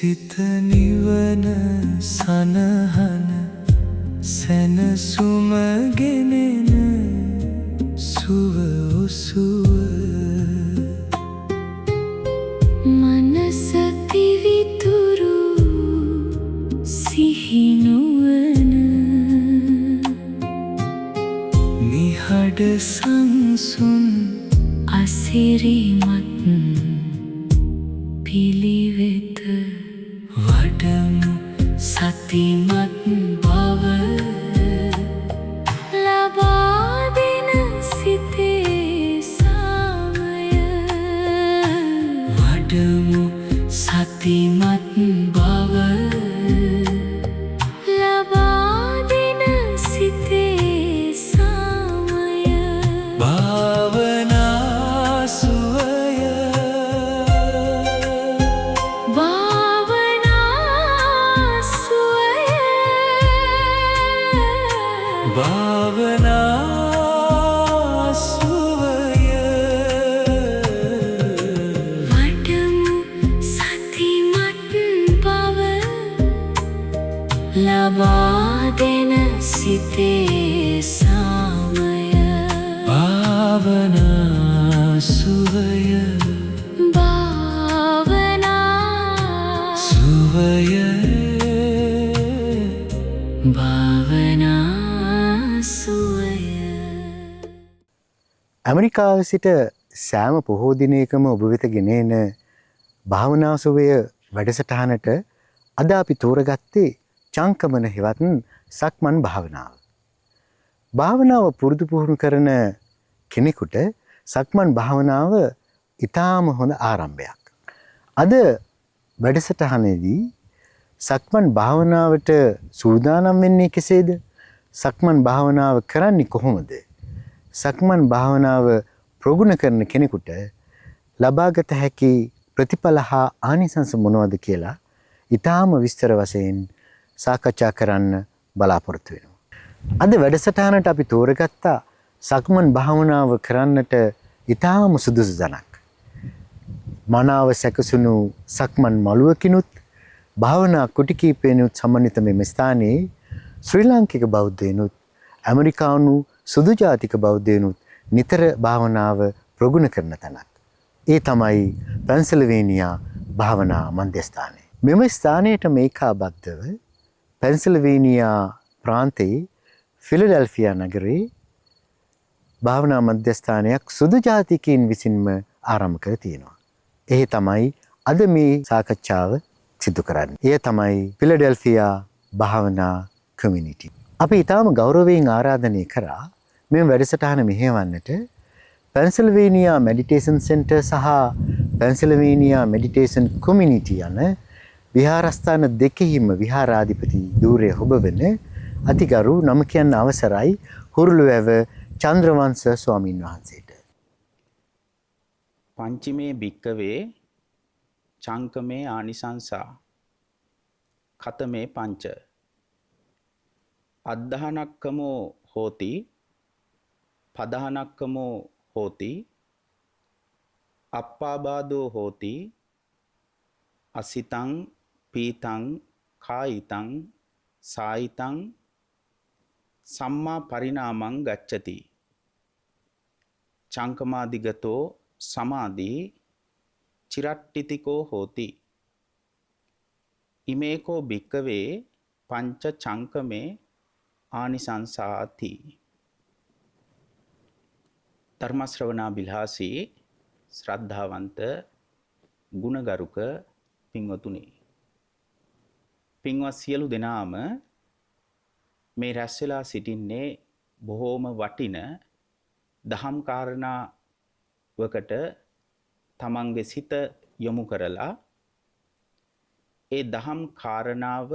සිත නිවන සනහන සැනසුම ගෙනෙන සුව ඔසුව මනස පිවිතුරු සිහිනුවන නිහඬ සංසුන් අසිරිමත් පිළිවෙත වඩමු සතිමත් බව ලබා දෙන සිතේ සාමය වඩමු සතිමත් බව ලබා දෙන සිතේ සාමය භාවනා සුවය භාවනා සුවය භාවනා සුවය වඩමු සතිමත් බව ලබා දෙන සිතේ සාමය භාවනා සුවය භාවනා සුවය භාවනා සුවය ඇමරිකාව සිට සෑම පොහෝ දිනයකම ඔබ වෙත ගෙනෙන භාවනා සුවය වැඩසටහනට අද අපි තෝරගත්තේ චංකමන හෙවත් සක්මන් භාවනාව. භාවනාව පුරුදු පුහුණු කරන කෙනෙකුට සක්මන් භාවනාව ඉතාම හොඳ ආරම්භයක්. අද වැඩසටහනේදී සක්මන් භාවනාවට සූදානම් වෙන්නේ කෙසේද? සක්මන් භාවනාව කරන්නේ කොහොමද? සක්මන් භාවනාව ප්‍රගුණ කරන කෙනෙකුට ලබාගත හැකි ප්‍රතිඵල හා ආනිසංස මොනවද කියලා ඊටාම විස්තර වශයෙන් සාකච්ඡා කරන්න බලාපොරොත්තු වෙනවා. අද වැඩසටහනට අපි තෝරගත්ත සක්මන් භාවනාව කරන්නට ඊටාම සුදුසු දණක්. මනාව සැකසුණු සක්මන් මළුවකිනුත් භාවනා කුටි කීපයනුත් සමන්විත මෙම ස්ථානයේ ශ්‍රී ලාංකික බෞද්ධයනුත් ඇමරිකානු සුදු ජාතික බෞද්ධයනුත් නිතර භාවනාව ප්‍රගුණ කරන තැනක්. ඒ තමයි පැන්සල්වේනියා භාවනා මධ්‍යස්ථානය. මෙම ස්ථානයට මේකාබද්ධව පැන්සල්වේනියා ප්‍රාන්තයේ ෆිලඩෙල්ෆියා නගරයේ භාවනා මධ්‍යස්ථානයක් සුදු ජාතිකයින් විසින්ම ආරම්භ කර තියෙනවා. ඒ තමයි අද මේ සාකච්ඡාව සිදු කරන්නේ. එය තමයි ෆිලඩෙල්ෆියා භාවනා කමියුනිටි. අපි ඊටාම ගෞරවයෙන් ආරාධනය කරා මේ වැඩසටහන මෙහෙවන්නට පැන්සල්වේනියා මෙඩිටේෂන් සෙන්ටර් සහ පැන්සල්වේනියා මෙඩිටේෂන් කමියුනිටි යන විහාරස්ථාන දෙකෙහිම විහාරාධිපති ධූරය හොබවන අතිගරු නම කියන්න අවසරයි හුරුළුවැව චන්ද්‍රවංශ ස්වාමීන් වහන්සේට. පංචමේ භික්කවේ චංකමේ ආනිසංසා කතමේ පංච අද්ධානක්කමෝ හෝති පදහනක්කමෝ හෝති අප්පාබාදෝ හෝති අසිතං පීතං කායිතං සායිතං සම්මා පරිණාමං ගච්ඡති චංකමාදිගතෝ සමාධි චිරට්ටිතිකෝ හෝති ඉමේකෝ භික්කවේ පංච චංකමේ ආනිසංසාති. ධර්ම ශ්‍රවණා බිලාසී ශ්‍රද්ධාවන්ත ගුණගරුක පින්වතුනි, පින්වත් සියලු දෙනාම මේ රැස් වෙලා සිටින්නේ බොහෝම වටින දහම් කාරණාවකට තමන්ගේ සිත යොමු කරලා ඒ දහම් කාරණාව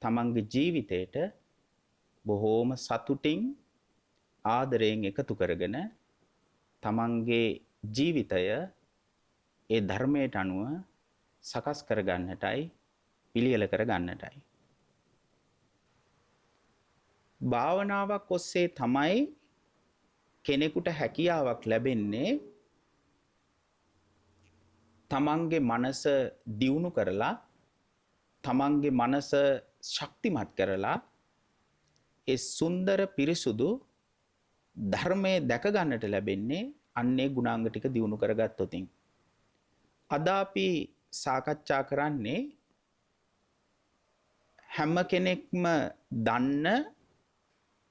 තමන්ගේ ජීවිතයට බොහෝම සතුටින් ආදරයෙන් එකතු කරගෙන තමන්ගේ ජීවිතය ඒ ධර්මයට අනුව සකස් කරගන්නටයි පිළියෙල කරගන්නටයි. භාවනාවක් ඔස්සේ තමයි කෙනෙකුට හැකියාවක් ලැබෙන්නේ තමන්ගේ මනස දියුණු කරලා තමන්ගේ මනස ශක්තිමත් කරලා ඒ සුන්දර පිරිසුදු ධර්මයේ දැක ගන්නට ලැබෙන්නේ අන්නේ ගුණාංග ටික දියුණු කරගත්තොතින්. අද අපි සාකච්ඡා කරන්නේ හැම කෙනෙක්ම දන්න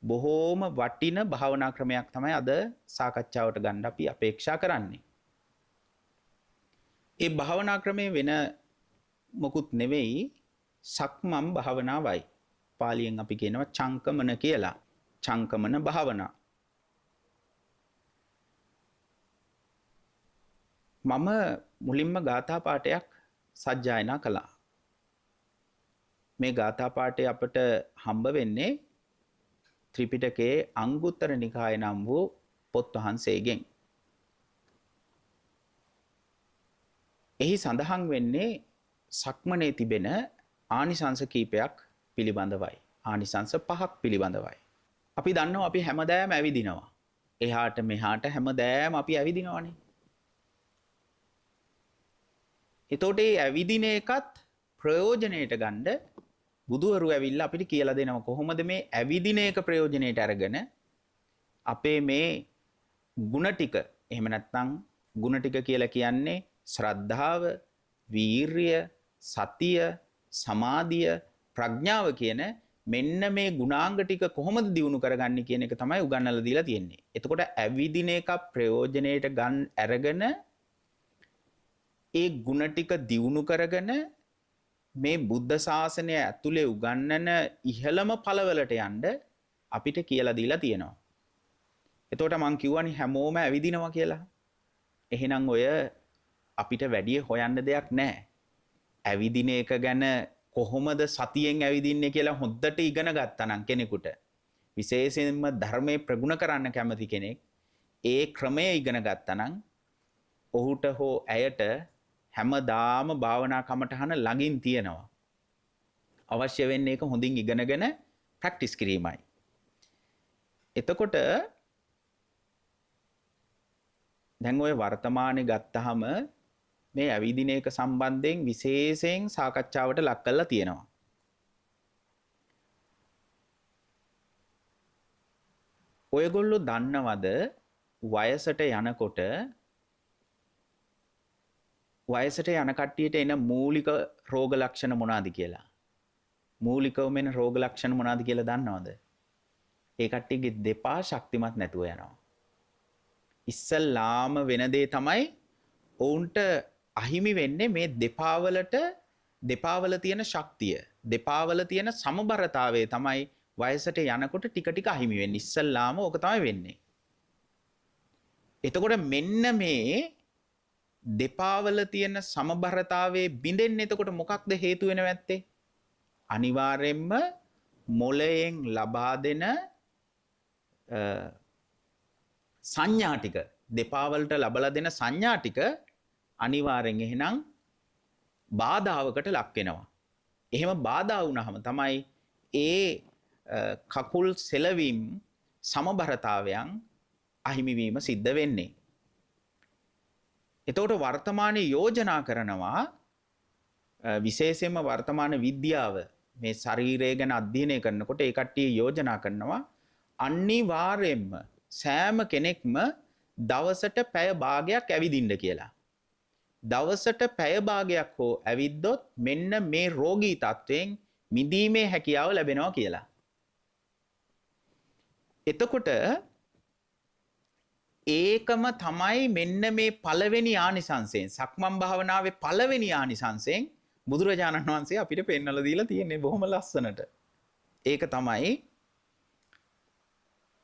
බොහෝම වටින භාවනා ක්‍රමයක් තමයි අද සාකච්ඡාවට ගන්න අපි අපේක්ෂා කරන්නේ. ඒ භාවනා ක්‍රමේ වෙන මොකුත් නෙවෙයි සක්මන් භාවනාවයි. පාලියෙන් අපි කියනවා චංකමන කියලා. චංකමන භාවනා. මම මුලින්ම ගාථා පාඨයක් සජ්ජායනා කළා. මේ ගාථා පාඨය අපට හම්බ වෙන්නේ ත්‍රිපිටකයේ අංගුත්තර නිකාය නම් වූ පොත් වහන්සේගෙන්. එහි සඳහන් වෙන්නේ සක්මනේ තිබෙන ආනිසංස කීපයක් පිළිබඳවයි. ආනිසංස 5ක් පිළිබඳවයි. අපි දන්නවා අපි හැමදාම ඇවිදිනවා. එහාට මෙහාට හැමදාම අපි ඇවිදිනවනේ. එතකොට මේ ඇවිදින එකත් ප්‍රයෝජනෙට ගන්න බුදුවරු ඇවිල්ලා අපිට කියලා දෙනවා කොහොමද මේ ඇවිදින එක ප්‍රයෝජනෙට අරගෙන අපේ මේ ಗುಣ ටික එහෙම නැත්නම් ಗುಣ ටික කියලා කියන්නේ ශ්‍රද්ධාව, වීරිය, සතිය, සමාධිය, ප්‍රඥාව කියන මෙන්න මේ ගුණාංග ටික කොහොමද දියුණු කරගන්නේ කියන එක තමයි උගන්වලා දීලා තියෙන්නේ. එතකොට ඇවිදින එක ප්‍රයෝජනෙට ගන්න අරගෙන ඒ ಗುಣ ටික දියුණු කරගෙන මේ බුද්ධ ශාසනය ඇතුලේ උගන්වන ඉහළම ඵලවලට යන්න අපිට කියලා දීලා තියෙනවා. එතකොට මං කියවනේ හැමෝම ඇවිදිනවා කියලා. එහෙනම් ඔය අපිට වැඩි හොයන්න දෙයක් නැහැ. ඇවිදින එක ගැන කොහොමද සතියෙන් ඇවිදින්නේ කියලා හොද්දට ඉගෙන ගත්තා නම් කෙනෙකුට විශේෂයෙන්ම ධර්මයේ ප්‍රගුණ කරන්න කැමති කෙනෙක් ඒ ක්‍රමය ඉගෙන ගත්තා නම් ඔහුට හෝ ඇයට හැමදාම භාවනා කමටහන ළඟින් තියෙනවා. අවශ්‍ය වෙන්නේ ඒක හොඳින් ඉගෙනගෙන ප්‍රැක්ටිස් කිරීමයි. එතකොට දැන් ඔය වර්තමානයේ ගත්තාම මේ ඇවිදින එක සම්බන්ධයෙන් විශේෂයෙන් සාකච්ඡාවට ලක් කරලා තියෙනවා. ඔයගොල්ලෝ දන්නවද වයසට යනකොට වයසට යන කට්ටියට එන මූලික රෝග ලක්ෂණ මොනවාද කියලා? මූලිකවම එන රෝග ලක්ෂණ මොනවාද කියලා දන්නවද? ඒ කට්ටියගේ දෙපා ශක්තිමත් නැතුව යනවා. ඉස්සල්ලාම වෙන දේ තමයි ඔවුන්ට අහිමි වෙන්නේ මේ දෙපාවල තියෙන ශක්තිය. දෙපාවල තියෙන සමබරතාවය තමයි වයසට යනකොට ටික ටික අහිමි වෙන්නේ. ඉස්සල්ලාම ඕක තමයි වෙන්නේ. එතකොට මෙන්න මේ දෙපාවල තියෙන සමබරතාවයේ බිඳෙන්නේ එතකොට මොකක්ද හේතු වෙනව ඇත්තේ? අනිවාර්යෙන්ම මොළයෙන් ලබා දෙන සංඥා ටික දෙපාවලට ලබලා දෙන සංඥා ටික අනිවාර්යෙන් එහෙනම් බාධාවකට ලක් වෙනවා. එහෙම බාධා වුණාම තමයි ඒ කකුල් සෙලවීම සමබරතාවයන් අහිමි වීම සිද්ධ වෙන්නේ. එතකොට වර්තමානයේ යෝජනා කරනවා විශේෂයෙන්ම වර්තමාන විද්‍යාව මේ ශරීරය ගැන අධ්‍යයනය කරනකොට ඒ කට්ටිය යෝජනා කරනවා අනිවාර්යයෙන්ම සෑම කෙනෙක්ම දවසට පැය භාගයක් ඇවිදින්න කියලා. දවසට පැය භාගයක් හෝ ඇවිද්දොත් මෙන්න මේ රෝගී තත්වයෙන් මිදීමේ හැකියාව ලැබෙනවා කියලා. එතකොට ඒකම තමයි මෙන්න මේ පළවෙනි ආනිසංසයෙන් සක්මන් භාවනාවේ පළවෙනි ආනිසංසයෙන් බුදුරජාණන් වහන්සේ අපිට පෙන්වලා දීලා තියෙන්නේ බොහොම ලස්සනට. ඒක තමයි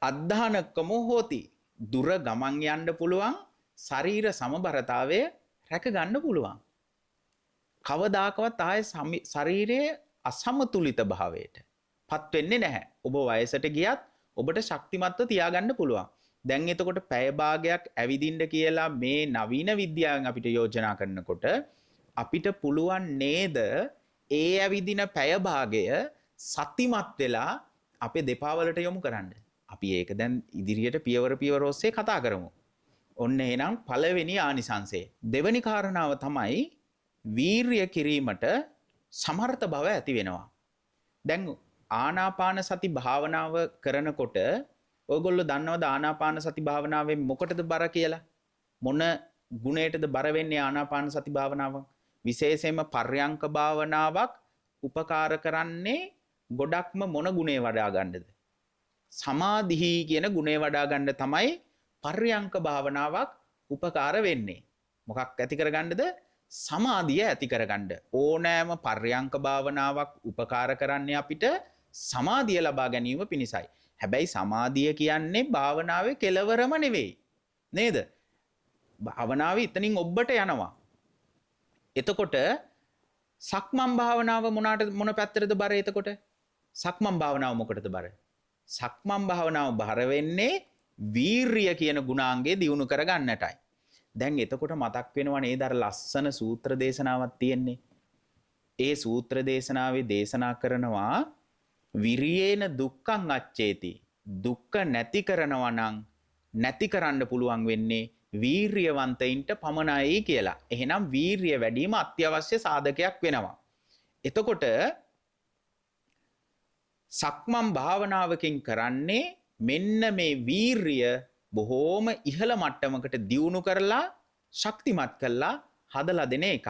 අද්ධානක්කම හෝති. දුර ගමන් යන්න පුළුවන් ශරීර සමබරතාවය රැක ගන්න පුළුවන්. කවදාකවත් ආයේ ශරීරයේ අසමතුලිත භාවයට පත් වෙන්නේ නැහැ. ඔබ වයසට ගියත් ඔබට ශක්තිමත්ව තියාගන්න පුළුවන්. දැන් එතකොට පැය භාගයක් ඇවිදින්න කියලා මේ නවීන විද්‍යාවෙන් අපිට යෝජනා කරනකොට අපිට පුළුවන් නේද ඒ ඇවිදින පැය භාගය සතිමත් වෙලා අපේ දෙපා වලට යොමු කරන්න. අපි ඒක දැන් ඉදිරියට පියවර ඔස්සේ කතා කරමු. ඔන්න එහෙනම් පළවෙනි ආනිසංසය. දෙවෙනි කාරණාව තමයි වීරිය කිරීමට සමර්ථ බව ඇති වෙනවා. දැන් ආනාපාන සති භාවනාව කරනකොට ඔයගොල්ලෝ දන්නවද ආනාපාන සති භාවනාවෙන් මොකටද බර කියලා? මොන ගුණයටද බර වෙන්නේ ආනාපාන සති භාවනාව? විශේෂයෙන්ම පර්යංක භාවනාවක් උපකාර කරන්නේ ගොඩක්ම මොන ගුණේ වඩා ගන්නද? සමාධි කියන ගුණේ වඩා ගන්න තමයි පර්යංක භාවනාවක් උපකාර වෙන්නේ. මොකක් ඇති කරගන්නද? සමාධිය ඇති කරගන්න. ඕනෑම පර්යංක භාවනාවක් උපකාර කරන්නේ අපිට සමාධිය ලබා ගැනීම පිණිසයි. හැබැයි සමාධිය කියන්නේ භාවනාවේ කෙලවරම නෙවෙයි. නේද? භාවනාවේ ඉතනින් ඔබට යනවා. එතකොට සක්මන් භාවනාව මොන පැත්තටද බර? එතකොට සක්මන් භාවනාව මොකටද බර? සක්මන් භාවනාව බර වෙන්නේ වීරිය කියන ගුණාංගය දියුණු කරගන්නටයි. දැන් එතකොට මතක් වෙනවා නේද අර ලස්සන සූත්‍ර දේශනාවක් තියෙන්නේ. ඒ සූත්‍ර දේශනාවේ දේශනා කරනවා විරියේන දුක්ඛං අච්චේති. දුක්ඛ නැති කරනවා නම් නැති කරන්න පුළුවන් වෙන්නේ වීරියවන්තයින්ට පමණයි කියලා. එහෙනම් වීරිය වැඩිම අත්‍යවශ්‍ය සාධකයක් වෙනවා. එතකොට සක්මන් භාවනාවකින් කරන්නේ මෙන්න මේ වීරිය බොහෝම ඉහළ මට්ටමකට දියුණු කරලා ශක්තිමත් කරලා හදලා දෙන එකක්.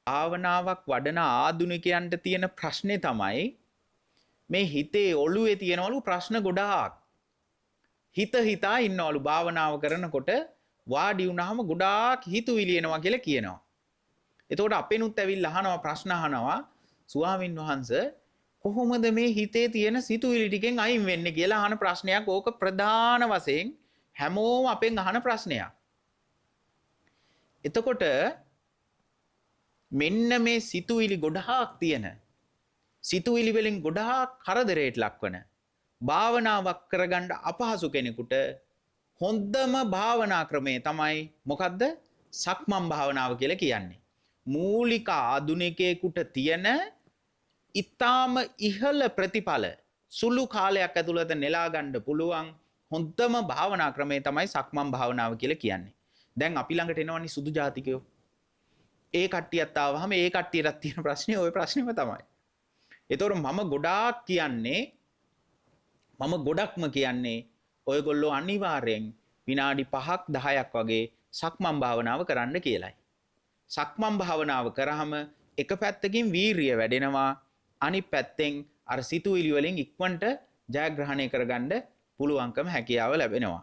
භාවනාවක් වඩන ආධුනිකයන්ට තියෙන ප්‍රශ්නේ තමයි මේ හිතේ ඔළුවේ තියෙනවලු ප්‍රශ්න ගොඩාක්. හිතා ඉන්නවලු භාවනාව කරනකොට වාඩි වුණාම ගොඩාක් හිතුවිලි එනවා කියලා කියනවා. එතකොට අපෙනුත් ඇවිල්ලා අහනවා ප්‍රශ්න අහනවා ස්වාමින් වහන්සේ කොහොමද මේ හිතේ තියෙන සිතුවිලි ටිකෙන් අයින් වෙන්නේ කියලා අහන ප්‍රශ්නයක්. ඕක ප්‍රධාන වශයෙන් හැමෝම අපෙන් අහන ප්‍රශ්නයක්. එතකොට මෙන්න මේ සිතුවිලි ගොඩාක් තියෙන සිතුවිලි වලින් ගොඩාක් කරදරයට ලක්වන භාවනාවක් කරගන්න අපහසු කෙනෙකුට හොඳම භාවනා ක්‍රමය තමයි මොකද්ද? සක්මන් භාවනාව කියලා කියන්නේ. මූලික ආධුනිකයෙකුට තියෙන ඊටාම ඉහළ ප්‍රතිඵල සුළු කාලයක් ඇතුළත නෙලා ගන්න පුළුවන් හොඳම භාවනා ක්‍රමය තමයි සක්මන් භාවනාව කියලා කියන්නේ. දැන් අපි ළඟට එනවනේ සුදු ජාතිකයෝ. ඒ කට්ටියත් ආවහම ඒ කට්ටියටත් තියෙන ප්‍රශ්නේ ওই ප්‍රශ්නේම තමයි. ඒතකොට මම ගොඩක්ම කියන්නේ ඔයගොල්ලෝ අනිවාර්යෙන් විනාඩි 5ක් 10ක් වගේ සක්මන් භාවනාව කරන්න කියලයි. සක්මන් භාවනාව කරාම එක පැත්තකින් වීරිය වැඩෙනවා, අනිත් පැත්තෙන් අර සිතුවිලි වලින් ඉක්මනට ජයග්‍රහණය කරගන්න පුළුවන්කම හැකියාව ලැබෙනවා.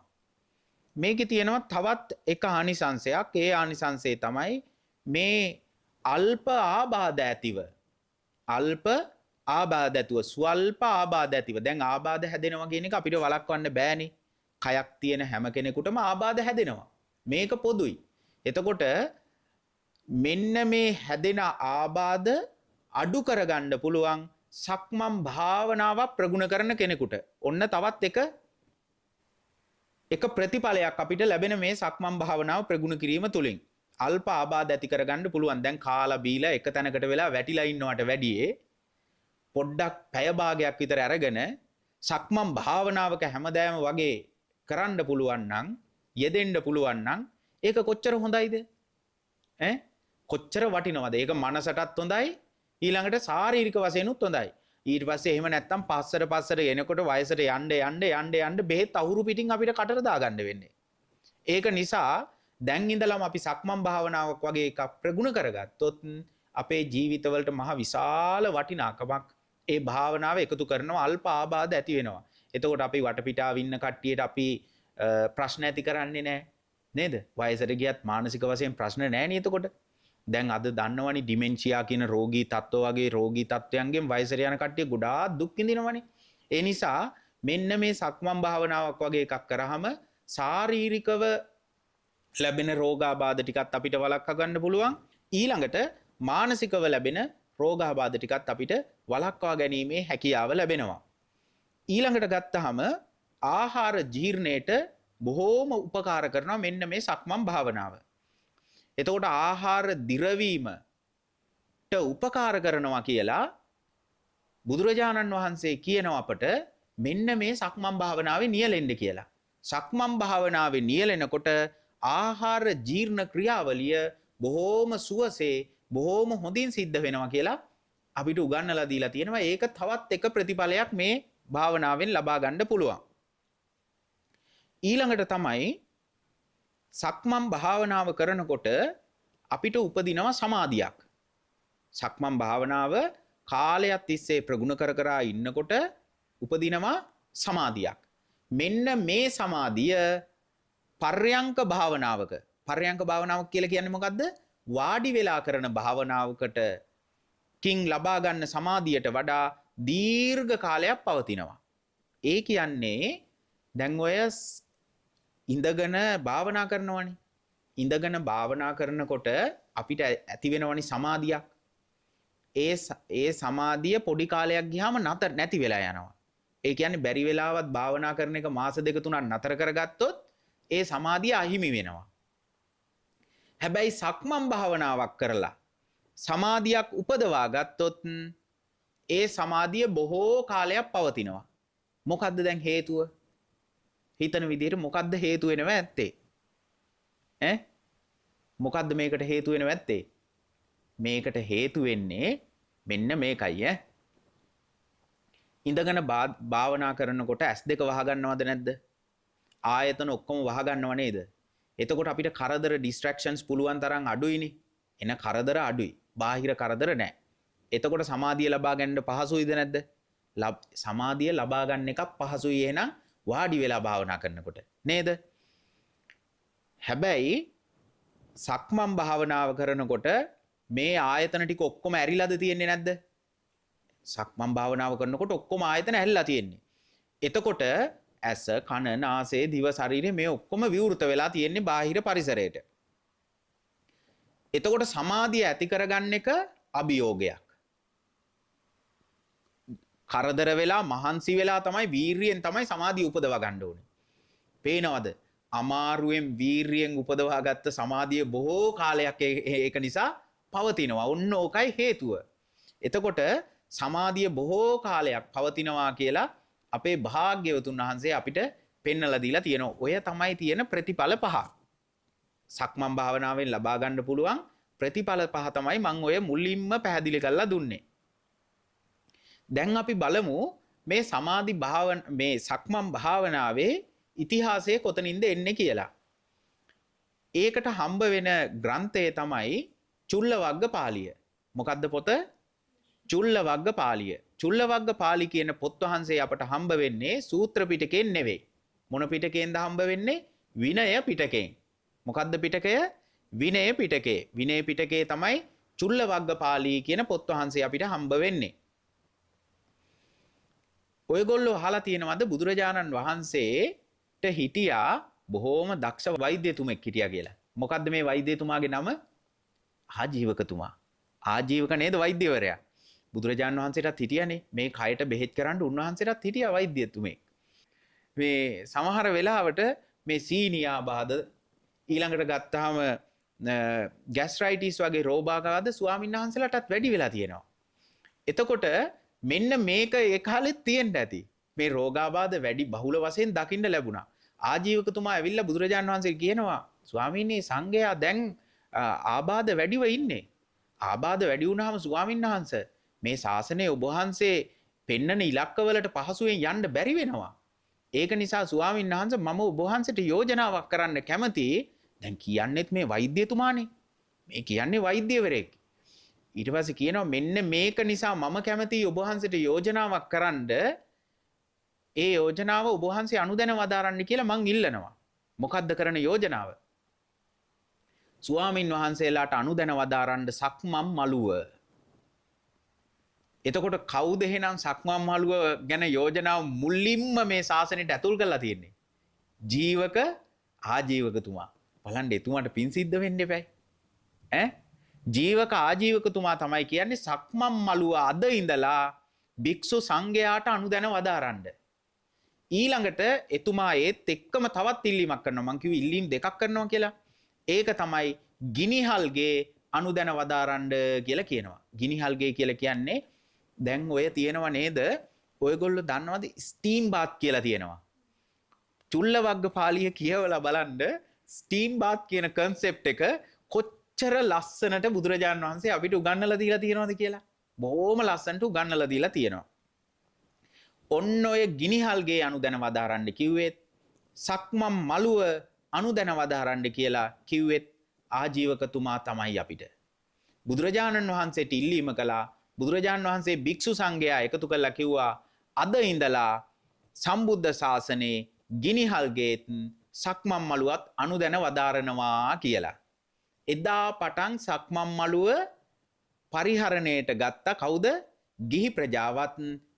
මේකේ තියෙනවා තවත් එක ආනිසංශයක්. ඒ ආනිසංශය තමයි මේ අල්ප ආබාධ ඇතිව ස්වල්ප ආබාධ ඇතිව. දැන් ආබාධ හැදෙනවා කියන එක අපිට වළක්වන්න බෑනේ. කයක් තියෙන හැම කෙනෙකුටම ආබාධ හැදෙනවා. මේක පොදුයි. එතකොට මෙන්න මේ හැදෙන ආබාධ අඩු කරගන්න පුළුවන් සක්මන් භාවනාවක් ප්‍රගුණ කරන කෙනෙකුට. ඔන්න තවත් එක ප්‍රතිඵලයක් අපිට ලැබෙන මේ සක්මන් භාවනාව ප්‍රගුණ කිරීම තුළින් අල්ප ආබාධ ඇති කරගන්න පුළුවන්. දැන් කාලා බීලා එක තැනකට වෙලා වැටිලා ඉන්නවට වැඩියේ පොඩ්ඩක් පැය භාගයක් විතර අරගෙන සක්මන් භාවනාවක හැමදාම වගේ කරන්න පුළුවන් නම්, යෙදෙන්න පුළුවන් නම් ඒක කොච්චර හොඳයිද? කොච්චර වටිනවද? ඒක මනසටත් හොඳයි, ඊළඟට ශාරීරික වශයෙන්ුත් හොඳයි. ඊට පස්සේ එහෙම නැත්තම් පස්සට එනකොට වයසට යන්න බෙහෙත් අහුරු පිටින් අපිට කටට දාගන්න වෙන්නේ. ඒක නිසා දැන් ඉඳලම අපි සක්මන් භාවනාවක් වගේ එකක් ප්‍රගුණ කරගත්තොත් අපේ ජීවිතවලට මහ විශාල වටිනාකමක් ඒ භාවනාව එකතු කරනවා, අල්ප ආබාධ ඇති වෙනවා. එතකොට අපි වටපිටාව ඉන්න කට්ටියට අපි ප්‍රශ්න ඇති කරන්නේ නැහැ නේද? වයසට ගියත් මානසික වශයෙන් ප්‍රශ්න නැහැ නේ. එතකොට දැන් අද දන්නවනේ ඩිමෙන්ෂියා කියන රෝගී තත්ත්ව වගේ රෝගී තත්ත්වයන්ගෙන් වයසට යන කට්ටිය ගොඩාක් දුක් විඳිනවනේ. ඒ නිසා මෙන්න මේ සක්මන් භාවනාවක් වගේ එකක් කරාම ශාරීරිකව ලැබෙන රෝගාබාධ ටිකත් අපිට වළක්වා ගන්න පුළුවන්. ඊළඟට මානසිකව ලැබෙන රෝගාබාධ ටිකත් අපිට වළක්වා ගැනීමේ හැකියාව ලැබෙනවා. ඊළඟට ගත්තහම ආහාර ජීර්ණයට බොහෝම උපකාර කරනවා මෙන්න මේ සක්මන් භාවනාව. එතකොට ආහාර දිරවීමට උපකාර කරනවා කියලා බුදුරජාණන් වහන්සේ කියනවා අපට මෙන්න මේ සක්මන් භාවනාවේ නියැලෙන්න කියලා. සක්මන් භාවනාවේ නියැලෙනකොට ආහාර ජීර්ණ ක්‍රියාවලිය බොහෝම සුවසේ බොහෝම හොඳින් සිද්ධ වෙනවා කියලා අපිට උගන්වලා දීලා තියෙනවා. ඒක තවත් එක ප්‍රතිඵලයක් මේ භාවනාවෙන් ලබා ගන්න පුළුවන්. ඊළඟට තමයි සක්මන් භාවනාව කරනකොට අපිට උපදිනවා සමාධියක්. සක්මන් භාවනාව කාලයක් තිස්සේ ප්‍රගුණ කර කර ඉන්නකොට උපදිනවා සමාධියක්. මෙන්න මේ සමාධිය පර්යංක භාවනාවක පර්යංක භාවනාවක් කියලා කියන්නේ මොකද්ද? වාඩි වෙලා කරන භාවනාවකට කින් ලබා ගන්න සමාධියට වඩා දීර්ඝ කාලයක් පවතිනවා. ඒ කියන්නේ දැන් ඔය ඉඳගෙන භාවනා කරනවනේ. ඉඳගෙන භාවනා කරනකොට අපිට ඇති වෙනවනේ සමාධියක්. ඒ සමාධිය පොඩි කාලයක් ගියාම නැති වෙලා යනවා. ඒ කියන්නේ බැරි වෙලාවත් භාවනා කරන එක මාස දෙක තුනක් නතර කරගත්තොත් ඒ සමාධිය අහිමි වෙනවා. හැබැයි සක්මන් භාවනාවක් කරලා සමාධියක් උපදවා ගත්තොත් ඒ සමාධිය බොහෝ කාලයක් පවතිනවා. මොකද්ද දැන් හේතුව? හිතන විදිහට මොකද්ද හේතු වෙනව ඇත්තේ? මොකද්ද මේකට හේතු වෙනව ඇත්තේ? මේකට හේතු වෙන්නේ මෙන්න මේකයි ඉඳගෙන භාවනා කරනකොට S2 වහගන්නවද නැද්ද? ආයතන ඔක්කොම වහගන්නව නේද? එතකොට අපිට කරදර distractions පුළුවන් තරම් අඩුයිනේ. එන කරදර අඩුයි. බාහිර කරදර නැහැ. එතකොට සමාධිය ලබා ගන්න පහසුයිද නැද්ද? සමාධිය ලබා ගන්න එකක් පහසුයි එහෙනම් වාඩි වෙලා භාවනා කරනකොට නේද? හැබැයි සක්මන් භාවනාව කරනකොට මේ ආයතන ටික ඔක්කොම ඇරිලාද තියෙන්නේ නැද්ද? සක්මන් භාවනාව කරනකොට ඔක්කොම ආයතන ඇරිලා තියෙන්නේ. එතකොට ඇස, කන, නාසය, දිව, ශරීරය මේ ඔක්කොම විවෘත වෙලා තියෙන්නේ බාහිර පරිසරයට. එතකොට සමාධිය ඇති කරගන්න එක අභියෝගයක්. කරදර වෙලා මහන්සි වෙලා තමයි වීරියෙන් තමයි සමාධිය උපදවා ගන්න ඕනේ. පේනවද? අමාරුවෙන් වීරියෙන් උපදවා ගත්ත සමාධිය බොහෝ කාලයක් ඒක නිසා පවතිනවා. ඔන්න ඕකයි හේතුව. එතකොට සමාධිය බොහෝ කාලයක් පවතිනවා කියලා අපේ භාග්‍යවතුන් වහන්සේ අපිට පෙන්වලා දීලා තියෙනවා. ඔය තමයි තියෙන ප්‍රතිඵල පහ. සක්මන් භාවනාවෙන් ලබා ගන්න පුළුවන් ප්‍රතිඵල පහ තමයි මම ඔය මුලින්ම පැහැදිලි කරලා දුන්නේ. දැන් අපි බලමු මේ සමාධි මේ සක්මන් භාවනාවේ ඉතිහාසය කොතනින්ද එන්නේ කියලා. ඒකට හම්බ වෙන ග්‍රන්ථය තමයි චුල්ලවග්ගපාලිය. මොකද්ද පොත? චුල්ලවග්ගපාලිය. චුල්ලවග්ගපාලි කියන පොත් වහන්සේ අපට හම්බ වෙන්නේ සූත්‍ර පිටකයෙන් නෙවෙයි. මොන පිටකයෙන්ද හම්බ වෙන්නේ? විනය පිටකයෙන්. මොකද්ද පිටකය? විනය පිටකය. විනය පිටකයේ තමයි චුල්ලවග්ගපාලි කියන පොත් වහන්සේ අපිට හම්බ වෙන්නේ. ඔයගොල්ලෝ අහලා තියෙනවද බුදුරජාණන් වහන්සේට හිටියා බොහෝම දක්ෂ වෛද්‍යතුමෙක් හිටියා කියලා? මොකද්ද මේ වෛද්‍යතුමාගේ නම? ආජීවකතුමා. ආජීවක නේද වෛද්‍යවරයා? බුදුරජාණන් වහන්සේටත් හිටියනේ මේ කයට බෙහෙත් කරන්න උන්වහන්සේටත් හිටියා වෛද්‍යතුමෙක්. මේ සමහර වෙලාවට මේ සීනියා බාධ ඊළඟට ගත්තාම ગેස්ට්‍රයිටිස් වගේ රෝගාබාධ ස්වාමීන් වහන්සේලාටත් වැඩි වෙලා තියෙනවා. එතකොට මෙන්න මේක ඒ කාලෙත් තියෙන්න ඇති. මේ රෝගාබාධ වැඩි බහුල වශයෙන් දකින්න ලැබුණා. ආජීවකතුමා ඇවිල්ලා බුදුරජාණන් වහන්සේ කියනවා ස්වාමීනි සංඝයා දැන් ආබාධ වැඩිව ඉන්නේ. ආබාධ වැඩි වුණාම ස්වාමීන් වහන්සේ මේ ශාසනය ඔබ වහන්සේ පෙන්නන ඉලක්කවලට පහසුවෙන් යන්න බැරි වෙනවා. ඒක නිසා ස්වාමීන් වහන්සේ මම ඔබ වහන්සේට යෝජනාවක් කරන්න කැමතියි. දැන් කියන්නේත් මේ වෛද්‍යතුමානේ. මේ කියන්නේ වෛද්‍යවරයෙක්. ඊට පස්සේ කියනවා මෙන්න මේක නිසා මම කැමතියි ඔබ වහන්සේට යෝජනාවක් කරන්න. ඒ යෝජනාව ඔබ වහන්සේ අනුදැන වදාරන්න කියලා මං ඉල්ලනවා. මොකද්ද කරන යෝජනාව? ස්වාමින් වහන්සේලාට අනුදැන වදාරන්න සක්මන් මළුව. එතකොට කවුද එහෙනම් සක්මන් මළුව ගැන යෝජනාව මුලින්ම මේ ශාසනයට ඇතුල් කරලා තියෙන්නේ? ජීවක ආජීවකතුමා. බලන්න එතුමාට පින් සිද්ධ වෙන්න එපැයි. ජීවක ආජීවකතුමා තමයි කියන්නේ සක්මන් මළුව අද ඉඳලා භික්ෂු සංඝයාට අනුදැන වදාරන්න. ඊළඟට එතුමා ඒත් එක්කම තවත් ඉල්ලීමක් කරනවා. මං කිව්වේ ඉල්ලීම් දෙකක් කරනවා කියලා. ඒක තමයි ගිනිහල්ගේ අනුදැන වදාරන්න කියලා කියනවා. ගිනිහල්ගේ කියලා කියන්නේ දැන් ඔය තියෙනව නේද? ඔයගොල්ලෝ දන්නවද ස්ටීම් බාත් කියලා තියෙනවා. චුල්ල වග්ගපාලිය කියවලා බලන්න ස්ටීම් බාත් කියන කන්සෙප්ට් එක කොච්චර ලස්සනට බුදුරජාණන් වහන්සේ අපිට උගන්වලා දීලා තියෙනවද කියලා. බොහොම ලස්සනට උගන්වලා දීලා තියෙනවා. ඔන්න ඔය ගිනිහල්ගේ අනුදැන වදාරන්න කිව්වෙත් සක්මන් මළුව අනුදැන වදාරන්න කියලා කිව්වෙත් ආජීවකතුමා තමයි අපිට. බුදුරජාණන් වහන්සේට ඉල්ලීම කළා. බුදුරජාණන් වහන්සේ භික්ෂු සංඝයා එකතු කරලා කිව්වා අද ඉඳලා සම්බුද්ධ ශාසනයේ ගිනිහල්ගේත් සක්මන් මළුවත් අනුදැන වදාරනවා කියලා. එදා පටන් සක්මන් මළුව පරිහරණයට ගත්ත කවුද? ගිහි ප්‍රජාවත්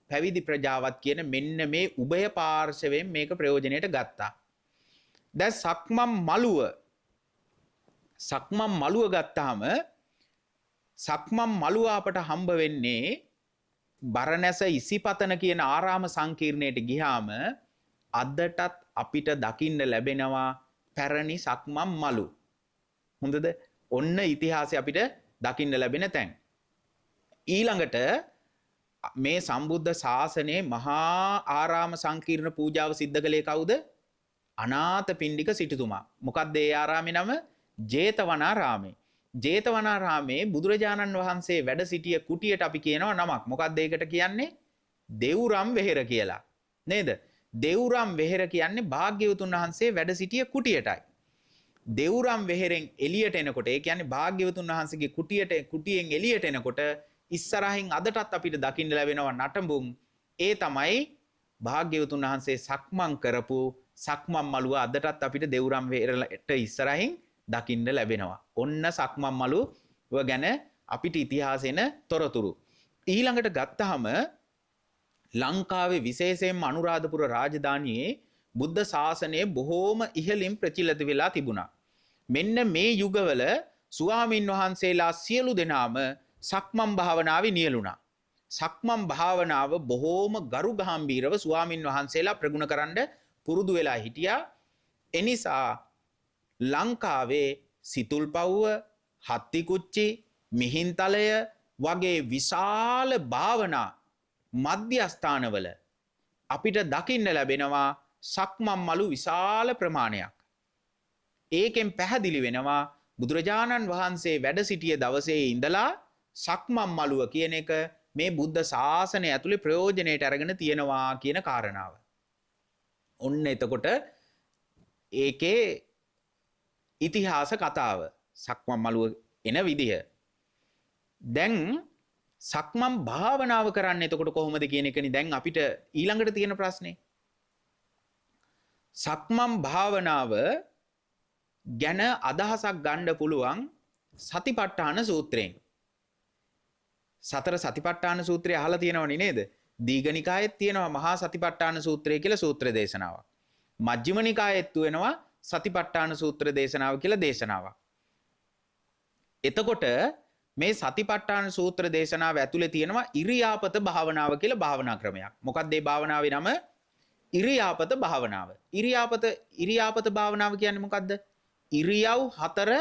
පැවිදි ප්‍රජාවත් කියන මෙන්න මේ උභය පාර්ශවයෙන් මේක ප්‍රයෝජනයට ගත්තා. දැන් සක්මන් මළුව ගත්තාම සක්මන් මළුව අපට හම්බ වෙන්නේ බරණැස ඉසිපතන කියන ආරාම සංකීර්ණයට ගියාම අදටත් අපිට දකින්න ලැබෙනවා පැරණි සක්මන් මළු. හොඳද? ඔන්න ඉතිහාසය අපිට දකින්න ලැබෙන තැන්. ඊළඟට මේ සම්බුද්ධ ශාසනයේ මහා ආරාම සංකීර්ණ පූජාව සිද්ධ කළේ කවුද? අනාථපිණ්ඩික සිටුතුමා. මොකක්ද ඒ ආරාමේ නම? ජේතවනාරාමේ. ජේතවනාරාමේ බුදුරජාණන් වහන්සේ වැඩ සිටිය කුටියට අපි කියනවා නමක්. මොකක්ද ඒකට කියන්නේ? දෙව්රම් වෙහෙර කියලා. නේද? දෙව්රම් වෙහෙර කියන්නේ භාග්‍යවතුන් වහන්සේ වැඩ සිටිය කුටියටයි. දෙව්රම් වෙහෙරෙන් එළියට එනකොට ඒ කියන්නේ භාග්‍යවතුන් වහන්සේගේ කුටියෙන් එළියට එනකොට ඉස්සරහින් අදටත් අපිට දකින්න ලැබෙනවා නටඹුන්. ඒ තමයි භාග්‍යවතුන් වහන්සේ සක්මන් කරපු සක්මන් මළුව අදටත් අපිට දෙව්රම් වෙහෙරට ඉස්සරහින් දකින්න ලැබෙනවා. ඔන්න සක්මන් මළුව ගැන අපිට ඉතිහාසෙන තොරතුරු. ඊළඟට ගත්තාම ලංකාවේ විශේෂයෙන්ම අනුරාධපුර රාජධානියේ බුද්ධ ශාසනය බොහෝම ඉහළින් ප්‍රචලිත වෙලා තිබුණා. මෙන්න මේ යුගවල ස්වාමින් වහන්සේලා සියලු දෙනාම සක්මන් භාවනාවේ නියැලුණා. සක්මන් භාවනාව බොහෝම ගරු ගාම්භීරව ස්වාමින් වහන්සේලා ප්‍රගුණ කරන්න පුරුදු වෙලා හිටියා. එනිසා ලංකාවේ සිතුල්පව්ව, හත්තිකුච්චි, මිහින්තලය වගේ විශාල භාවනා මධ්‍යස්ථානවල අපිට දකින්න ලැබෙනවා සක්මන් මළු විශාල ප්‍රමාණයක්. ඒකෙන් පැහැදිලි වෙනවා බුදුරජාණන් වහන්සේ වැඩ සිටිය දවසේ ඉඳලා සක්මන් මළුව කියන එක මේ බුද්ධ ශාසනය ඇතුලේ ප්‍රයෝජනයට අරගෙන තියෙනවා කියන කාරණාව. ඔන්න එතකොට ඒකේ ඉතිහාස කතාව සක්මන් මළුව එන විදිහ. දැන් සක්මන් භාවනාව කරන්න එතකොට කොහොමද කියන එකනේ දැන් අපිට ඊළඟට තියෙන ප්‍රශ්නේ. සක්මන් භාවනාව ගැන අදහසක් ගන්න පුළුවන් සතිපට්ඨාන සූත්‍රයෙන්. සතර සතිපට්ඨාන සූත්‍රය අහලා තියෙනවනේ නේද? දීඝනිකායෙත් තියෙනවා මහා සතිපට්ඨාන සූත්‍රය කියලා සූත්‍ර දේශනාවක්. මජ්ක්‍ධිම නිකායෙත් වෙනවා සතිපට්ඨාන සූත්‍ර දේශනාව කියලා දේශනාවක්. එතකොට මේ සතිපට්ඨාන සූත්‍ර දේශනාව ඇතුලේ තියෙනවා ඉරියාපත භාවනාව කියලා භාවනා ක්‍රමයක්. මොකක්ද මේ භාවනාවේ නම? ඉරියාපත භාවනාව. ඉරියාපත භාවනාව කියන්නේ මොකද්ද? ඉරියව් හතර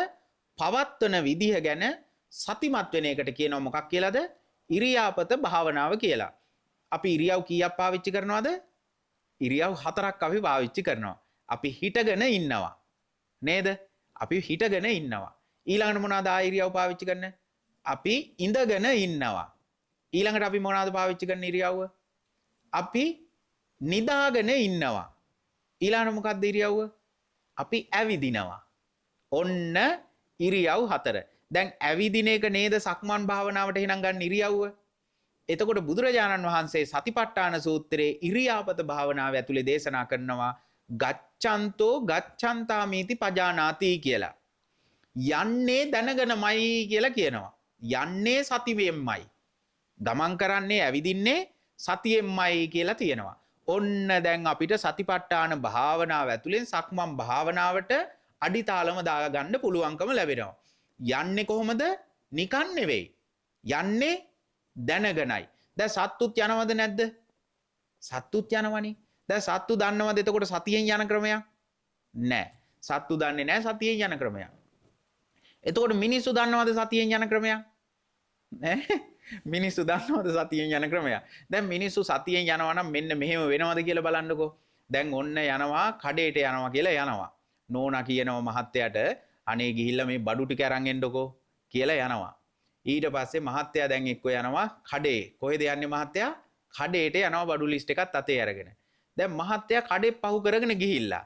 පවත්වන විදිහ ගැන සතිමත් වෙන එකට කියනවා මොකක් කියලාද? ඉරියාපත භාවනාව කියලා. අපි ඉරියව් කීයක් පාවිච්චි කරනවද? ඉරියව් හතරක් අපි පාවිච්චි කරනවා. අපි හිටගෙන ඉන්නවා. නේද? අපි හිටගෙන ඉන්නවා. ඊළඟට මොනවාද ඉරියව් පාවිච්චි කරන්නේ? අපි ඉඳගෙන ඉන්නවා. ඊළඟට අපි මොනවාද පාවිච්චි කරන ඉරියව්ව? අපි නිදාගෙන ඉන්නවා. ඊළඟට මොකක්ද ඉරියව්ව? අපි ඇවිදිනවා. ඔන්න ඉරියව් හතර. දැන් ඇවිදින එක නේද සක්මන් භාවනාවට එහෙනම් ගන්න ඉරියව්ව. එතකොට බුදුරජාණන් වහන්සේ සතිපට්ඨාන සූත්‍රයේ ඉරියාපත භාවනාව ඇතුලේ දේශනා කරනවා ගච්ඡන්තෝ ගච්ඡන්තාමීති පජානාති කියලා. යන්නේ දැනගෙනමයි කියලා කියනවා. යන්නේ සතියෙන්මයි. ගමන් කරන්නේ ඇවිදින්නේ සතියෙන්මයි කියලා තියෙනවා. ඔන්න දැන් අපිට සතිපට්ඨාන භාවනාව ඇතුලෙන් සක්මන් භාවනාවට අඩිතාලම දාගන්න පුළුවන්කම ලැබෙනවා. යන්නේ කොහොමද? නිකන් නෙවෙයි. යන්නේ දැනගෙනයි. දැන් සත්තුත් යනවද නැද්ද? සත්තුත් යනවනේ. දැන් සත්තු දන්නවද එතකොට සතියෙන් යන ක්‍රමයක්? නැහැ. සත්තු දන්නේ නැහැ සතියෙන් යන ක්‍රමයක්. එතකොට මිනිස්සු දන්නවද සතියෙන් යන ක්‍රමයක්? නැහැ. මිනිස්සු දන්නවද සතියෙන් යන ක්‍රමයක්? දැන් මිනිස්සු සතියෙන් යනවා නම් මෙන්න මෙහෙම වෙනවද කියලා බලන්නකෝ. දැන් ඔන්න යනවා කඩේට යනවා කියලා යනවා. නෝනා කියනවා මහත්තයාට අනේ ගිහිල්ලා මේ බඩු ටික අරන් එන්නකෝ කියලා යනවා. ඊට පස්සේ මහත්තයා දැන් එක්ක යනවා කඩේ. කොහෙද යන්නේ මහත්තයා? කඩේට යනවා බඩු ලිස්ට් එකත් අතේ අරගෙන. දැන් මහත්තයා කඩේ පහු කරගෙන ගිහිල්ලා.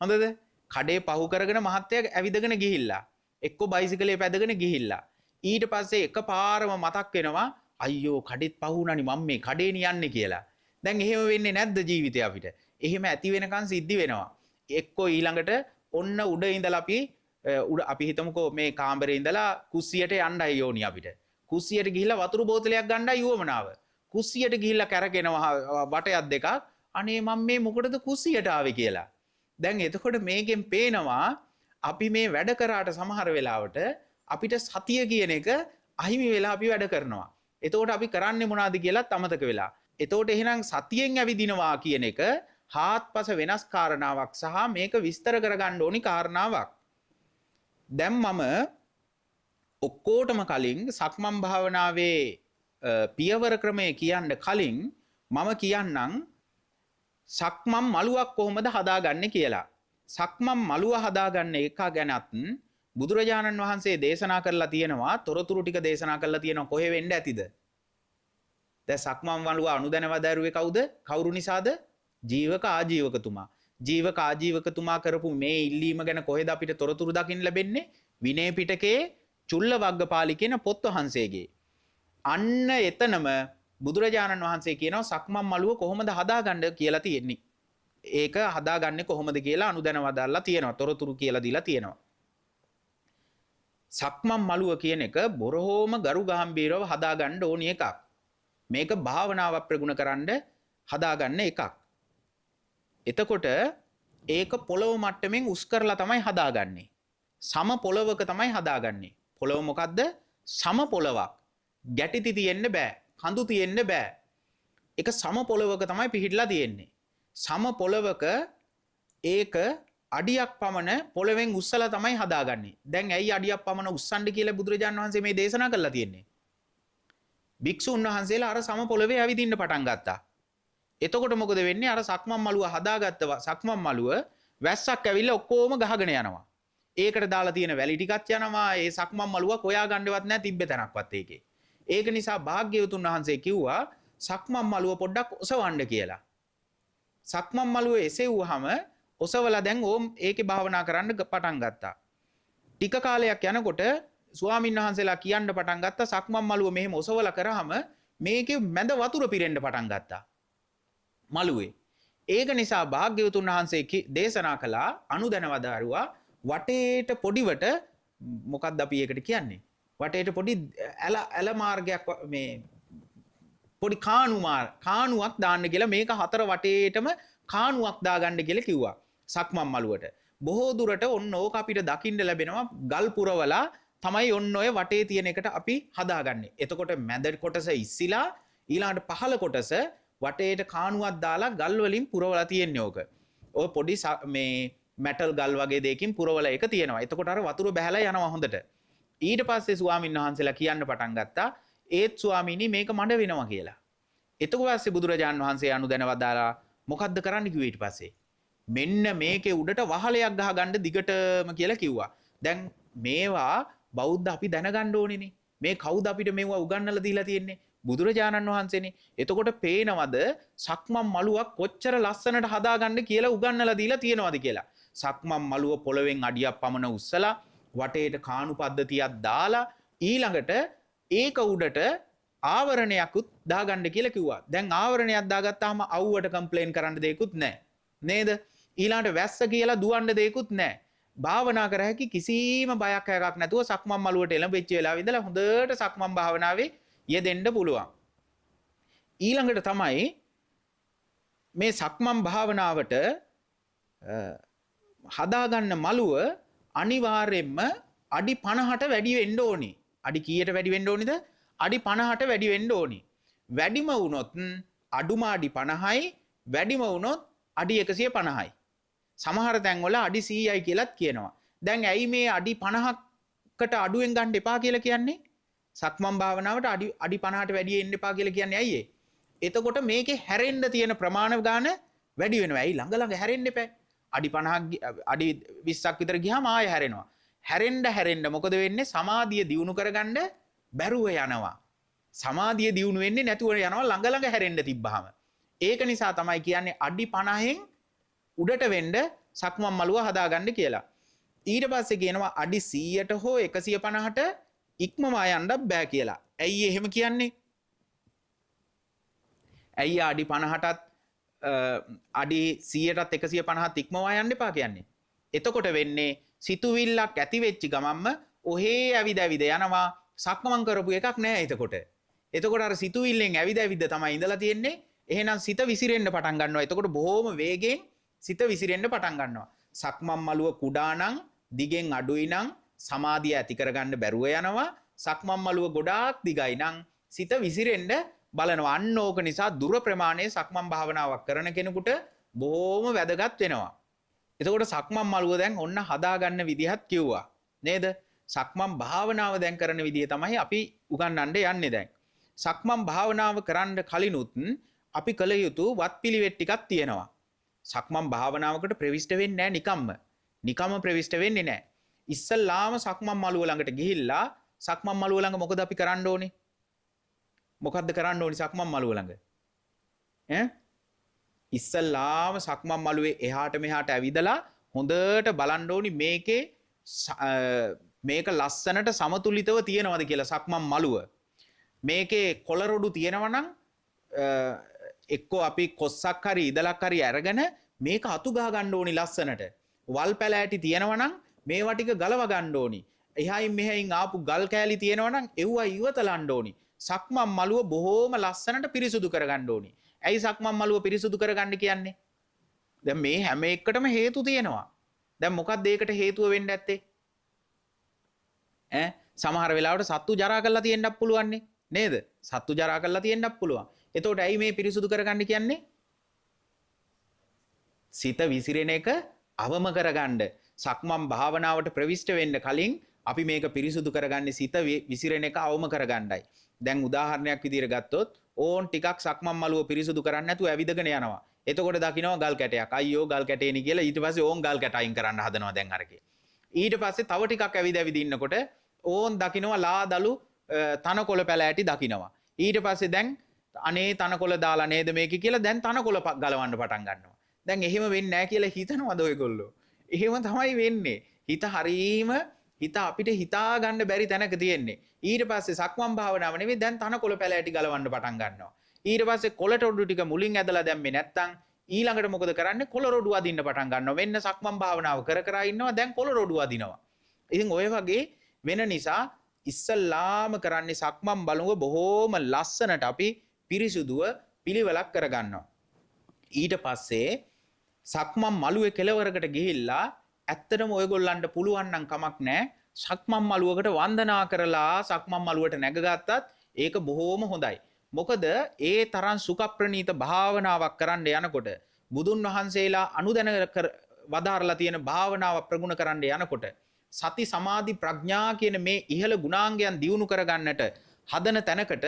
හොඳද? කඩේ පහු කරගෙන මහත්තයා ඇවිදගෙන ගිහිල්ලා. එක්ක බයිසිකලේ පැදගෙන ගිහිල්ලා. ඊට පස්සේ එකපාරම මතක් වෙනවා අයියෝ කඩෙත් පහු වුණානි මම මේ කඩේන යන්නේ කියලා. දැන් එහෙම වෙන්නේ නැද්ද ජීවිතේ අපිට? එහෙම ඇති වෙනකන් සිද්ධි වෙනවා. එක්කෝ ඊළඟට ඔන්න උඩ ඉඳලා අපි හිතමුකෝ මේ කාමරේ ඉඳලා කුස්සියට යන්නයි ඕනි අපිට. කුස්සියට ගිහිල්ලා වතුර බෝතලයක් ගන්නයි යුවමනාව. කුස්සියට ගිහිල්ලා කැරගෙනවා වටයක් දෙකක්. අනේ මම මේ මොකටද කුස්සියට ආවේ කියලා. දැන් එතකොට මේකෙන් පේනවා අපි මේ වැඩ කරාට සමහර වෙලාවට අපිට සතිය කියන එක අහිමි වෙලා අපි වැඩ කරනවා. එතකොට අපි කරන්නේ මොනවද කියලාත් අමතක වෙලා. එතකොට එහෙනම් සතියෙන් ඇවිදිනවා කියන එක හාත්පස වෙනස් කාරණාවක් සහ මේක විස්තර කරගන්න ඕනි කාරණාවක්. දැන් මම ඔක්කොටම කලින් සක්මන් භාවනාවේ පියවර ක්‍රමය කියන්න කලින් මම කියන්නම් සක්මන් මළුවක් කොහොමද හදාගන්නේ කියලා. සක්මන් මළුව හදාගන්න එක ගැනත් බුදුරජාණන් වහන්සේ දේශනා කරලා තියෙනවා තොරතුරු ටික දේශනා කරලා තියෙනවා කොහෙ වෙන්න ඇතිද? දැන් සක්මන් මළුව අනුදැනව දරුවේ කවුද? කවුරු නිසාද? ජීවක ආජීවකතුමා. ජීවක ආජීවකතුමා කරපු මේ ඉල්ලීම ගැන කොහෙද අපිට තොරතුරු දකින්න ලැබෙන්නේ? විනය පිටකයේ චුල්ල වග්ගපාලි කියන පොත් වහන්සේගේ. අන්න එතනම බුදුරජාණන් වහන්සේ කියනවා සක්මන් මළුව කොහොමද හදාගන්න කියලා තියෙන්නේ. ඒක හදාගන්නේ කොහොමද කියලා අනුදැනව දාලා තියෙනවා. තොරතුරු කියලා දීලා තියෙනවා. සක්මන් මළුව කියන එක බොරහෝම ගරු ගාම්භීරව හදාගන්න ඕනි එකක්. මේක භාවනාව ප්‍රගුණ කරන්න හදාගන්න එකක්. එතකොට ඒක පොළොව මට්ටමින් උස් කරලා තමයි හදාගන්නේ. සම පොළොවක තමයි හදාගන්නේ. පොළොව මොකද්ද? සම පොළොවක්. ගැටිති තියෙන්න බෑ. කඳු තියෙන්න බෑ. ඒක සම පොළොවක තමයි පිහිටලා තියෙන්නේ. සම පොළොවක ඒක අඩියක් පමණ පොළවෙන් උස්සලා තමයි හදාගන්නේ. දැන් ඇයි අඩියක් පමණ උස්සන්න කියලා බුදුරජාණන් වහන්සේ මේ දේශනා කරලා තියෙන්නේ? භික්ෂුන් වහන්සේලා අර සම පොළවේ ඇවිදින්න පටන් ගත්තා. එතකොට මොකද වෙන්නේ? අර සක්මන් මළුව හදාගත්ත සක්මන් මළුව වැස්සක් ඇවිල්ලා ඔක්කොම ගහගෙන යනවා. ඒකට දාලා තියෙන වැලි ටිකක් යනවා. ඒ සක්මන් මළුව කොයා ගන්නවත් නැහැ තිබ්බ තැනක්වත් ඒකේ. ඒක නිසා භාග්‍යවතුන් වහන්සේ කිව්වා සක්මන් මළුව පොඩ්ඩක් ඔසවන්න කියලා. සක්මන් මළුව එසෙව්වහම ඔසවලා දැන් ඕම් ඒකේ භාවනා කරන්න පටන් ගත්තා. ටික කාලයක් යනකොට ස්වාමීන් වහන්සේලා කියන්න පටන් ගත්තා සක්මන් මළුව මෙහෙම ඔසවලා කරාම මේකේ මැද වතුර පිරෙන්න පටන් ගත්තා. මළුවේ. ඒක නිසා භාග්‍යවතුන් වහන්සේ දේශනා කළා අනුදැනවදාරුවා වටේට පොඩිවට මොකක්ද අපි ඒකට කියන්නේ? වටේට පොඩි ඇල මාර්ගයක් මේ පොඩි කාණුවක් දාන්න කියලා මේක හතර වටේටම කාණුවක් දාගන්න කියලා කිව්වා සක්මන් මළුවට. බොහෝ දුරට ඔන්න ඕක අපිට දකින්න ලැබෙනවා ගල් පුරවලා තමයි ඔන්න ඔය වටේ තියෙන එකට අපි හදාගන්නේ. එතකොට මැද කොටස ඉස්සිලා ඊළඟට පහළ කොටස වටේට කාණුවක් දාලා ගල් වලින් පුරවලා තියෙන්නේ ඕක. ඔය පොඩි මේ මෙටල් ගල් වගේ දෙයකින් පුරවලා එක තියෙනවා. එතකොට අර වතුර බහැලා යනවා හොඳට. ඊට පස්සේ ස්වාමීන් වහන්සේලා කියන්න පටන් ගත්තා ඒත් ස්වාමීනි මේක මඩ වෙනවා කියලා. එතකොට පස්සේ බුදුරජාන් වහන්සේ අනුදැනවදාලා මොකද්ද කරන්න කිව්වේ ඊට පස්සේ? මෙන්න මේකේ උඩට වහලයක් ගහගන්න දිගටම කියලා කිව්වා. දැන් මේවා බෞද්ධ අපි දැනගන්න ඕනේනේ. මේ කවුද අපිට මේවා උගන්වලා දීලා තියෙන්නේ? බුදුරජාණන් වහන්සේනේ. එතකොට පේනවද සක්මන් මළුවක් කොච්චර ලස්සනට හදාගන්න කියලා උගන්වලා දීලා තියෙනවද කියලා. සක්මන් මළුව පොළවෙන් අඩියක් පමණ උස්සලා වටේට කාණු පද්ධතියක් දාලා ඊළඟට ඒක උඩට ආවරණයක්ත් දාගන්න කියලා කිව්වා. දැන් ආවරණයක් දාගත්තාම අවුවට කම්ප්ලේන් කරන්න දෙයක්වත් නැහැ. නේද? ඊළඟට වැස්ස කියලා දුවන්න දෙයක්වත් නැහැ. භාවනා කර හැකි කිසිම බයක් හැකක් නැතුව සක්මන් මළුවට එළඹෙච්ච වෙලාවෙ ඉඳලා හොඳට සක්මන් භාවනාවේ යෙදෙන්න පුළුවන්. ඊළඟට තමයි මේ සක්මන් භාවනාවට හදාගන්න මළුව අනිවාර්යෙන්ම අඩි 50ට වැඩි වෙන්න ඕනි. අඩි කීයට වැඩි වෙන්න ඕනිද? අඩි 50ට වැඩි වෙන්න ඕනි. වැඩිම වුණොත් අඩුම අඩි 50යි, වැඩිම වුණොත් අඩි 150යි. සමහර තැන්වල අඩි 100යි කියලාත් කියනවා. දැන් ඇයි මේ අඩි 50කට අඩුවෙන් ගන්න එපා කියලා කියන්නේ? සක්මන් භාවනාවට අඩි 50ට වැඩි වෙන්න එපා කියලා කියන්නේ ඇයි ඒ? එතකොට මේකේ හැරෙන්න තියෙන ප්‍රමාණ ගාන වැඩි වෙනවා. ඇයි ළඟ ළඟ හැරෙන්න එපා. අඩි 50ක් අඩි 20ක් විතර ගියාම ආයෙ හැරෙනවා. හැරෙන්න මොකද වෙන්නේ? සමාධිය දියුණු කරගන්න බැරුව යනවා. සමාධිය දියුණු වෙන්නේ නැතුව යනවා ළඟ ළඟ හැරෙන්න තිබ්බහම. ඒක නිසා තමයි කියන්නේ අඩි 50න් උඩට වෙන්න සක්මන් මළුව හදාගන්න කියලා. ඊට පස්සේ කියනවා අඩි 100ට හෝ 150ට ඉක්මවා යන්න බෑ කියලා. ඇයි එහෙම කියන්නේ? ඇයි අඩි 50ටත් අඩි 100ටත් 150ත් ඉක්මවා යන්න එපා කියන්නේ? එතකොට වෙන්නේ සිතුවිල්ලක් ඇති වෙච්ච ගමන්ම ඔහේ ඇවිද යනවා. සක්මන් කරපු එකක් නෑ එතකොට. එතකොට අර සිතුවිල්ලෙන් ඇවිද තමයි ඉඳලා තියෙන්නේ. එහෙනම් සිත විසිරෙන්න පටන් ගන්නවා. එතකොට බොහොම වේගෙන් සිත විසිරෙන්න පටන් ගන්නවා. සක්මන් මළුව කුඩා නම් දිගෙන් අඩුයි නම් සමාධිය ඇති කරගන්න බැරුව යනවා. සක්මන් මළුව ගොඩාක් දිගයි නම් සිත විසිරෙන්න බලනවා. අන්න ඕක නිසා දුර ප්‍රමාණයේ සක්මන් භාවනාවක් කරන කෙනෙකුට බොහොම වැදගත් වෙනවා. එතකොට සක්මන් මළුව දැන් ඔන්න හදාගන්න විදිහත් කිව්වා. නේද? සක්මන් භාවනාව දැන් කරන විදිහ තමයි අපි උගන්වන්න යන්නේ දැන්. සක්මන් භාවනාව කරන්න කලිනුත් අපි කළ යුතු වත්පිළිවෙත් ටිකක් තියෙනවා. සක්මන් භාවනාවකට ප්‍රවිෂ්ඨ වෙන්නේ නැහැ නිකම්ම. නිකම්ම ප්‍රවිෂ්ඨ වෙන්නේ නැහැ. ඉස්සල්ලාම සක්මන් මළුව ළඟට ගිහිල්ලා සක්මන් මළුව ළඟ මොකද අපි කරන්න ඕනේ? මොකද්ද කරන්න ඕනේ සක්මන් මළුව ළඟ? ඉස්සල්ලාම සක්මන් මළුවේ එහාට මෙහාට ඇවිදලා හොඳට බලන්න ඕනේ මේක ලස්සනට සමතුලිතව තියෙනවද කියලා සක්මන් මළුව. මේකේ කොළරොඩු තියෙනවා නම් එක්කෝ අපි කොස්සක් හරි ඉදලක් හරි අරගෙන මේක අතු ගහ ගන්න ඕනි ලස්සනට. වල් පැලෑටි තියෙනවා නම් මේවා ටික ගලව ගන්න ඕනි. එහායින් මෙහායින් ආපු ගල් කෑලි තියෙනවා නම් ඒවා ඉවතලන්න ඕනි. සක්මන් මළුව බොහොම ලස්සනට පිරිසුදු කරගන්න ඕනි. ඇයි සක්මන් මළුව පිරිසුදු කරගන්න කියන්නේ? දැන් මේ හැම එකටම හේතු තියෙනවා. දැන් මොකක්ද ඒකට හේතුව වෙන්න ඇත්තේ? සමහර වෙලාවට සත්තු ජරා කරලා තියෙන්නත් පුළුවන් නේද? සත්තු ජරා කරලා තියෙන්නත් පුළුවන්. එතකොට ඇයි මේ පිරිසුදු කරගන්න කියන්නේ? සිත විසිරෙන එක අවම කරගන්න. සක්මන් භාවනාවට ප්‍රවිෂ්ඨ වෙන්න කලින් අපි මේක පිරිසුදු කරගන්නේ සිත විසිරෙන එක අවම කරගන්නයි. දැන් උදාහරණයක් විදිහට ගත්තොත් ඕන් ටිකක් සක්මන් මළුව පිරිසුදු කරන්නේ නැතුව ඇවිදගෙන යනවා. එතකොට දකින්නවා ගල් කැටයක්. අයියෝ ගල් කැටේනි කියලා ඊට පස්සේ ඕන් ගල් කැට අයින් කරන්න හදනවා දැන් අරකේ. ඊට පස්සේ තව ටිකක් ඇවිද ඉන්නකොට ඕන් දකින්නවා ලාදලු තනකොළ පැලෑටි දකින්නවා. ඊට පස්සේ දැන් අනේ තනකොළ දාලා නේද මේක කියලා දැන් තනකොළ ගලවන්න පටන් ගන්නවා. දැන් එහෙම වෙන්නේ නැහැ කියලා හිතනවද ඔයගොල්ලෝ? එහෙම තමයි වෙන්නේ. හිත අපිට හිතා ගන්න බැරි තැනක තියෙන්නේ. ඊට පස්සේ සක්මන් භාවනාව නෙවෙයි දැන් තනකොළ පැලෑටි ගලවන්න පටන් ගන්නවා. ඊට පස්සේ කොළ රොඩු ටික මුලින් ඇදලා දැම්මේ නැත්තම් ඊළඟට මොකද කරන්නේ? කොළ රොඩු අදින්න පටන් ගන්නවා. වෙන්න සක්මන් භාවනාව කර ඉන්නවා දැන් කොළ රොඩු අදිනවා. ඉතින් ඔය වගේ වෙන නිසා ඉස්සල්ලාම කරන්නේ සක්මන් බලුව බොහෝම ලස්සනට අපි පිරිසුදුව පිළිවෙලක් කරගන්නවා. ඊට පස්සේ සක්මන් මළුවේ කෙළවරකට ගිහිල්ලා ඇත්තටම ඔයගොල්ලන්ට පුළුවන් නම් කමක් නැහැ. සක්මන් මළුවකට වන්දනා කරලා සක්මන් මළුවට නැගගත්තත් ඒක බොහෝම හොඳයි. මොකද ඒ තරම් සුඛප්‍රණීත භාවනාවක් කරන්න යනකොට බුදුන් වහන්සේලා අනුදැන වදාරලා තියෙන භාවනාව ප්‍රගුණ කරන්න යනකොට සති සමාධි ප්‍රඥා කියන මේ ඉහළ ගුණාංගයන් දියුණු කරගන්නට හදන තැනකට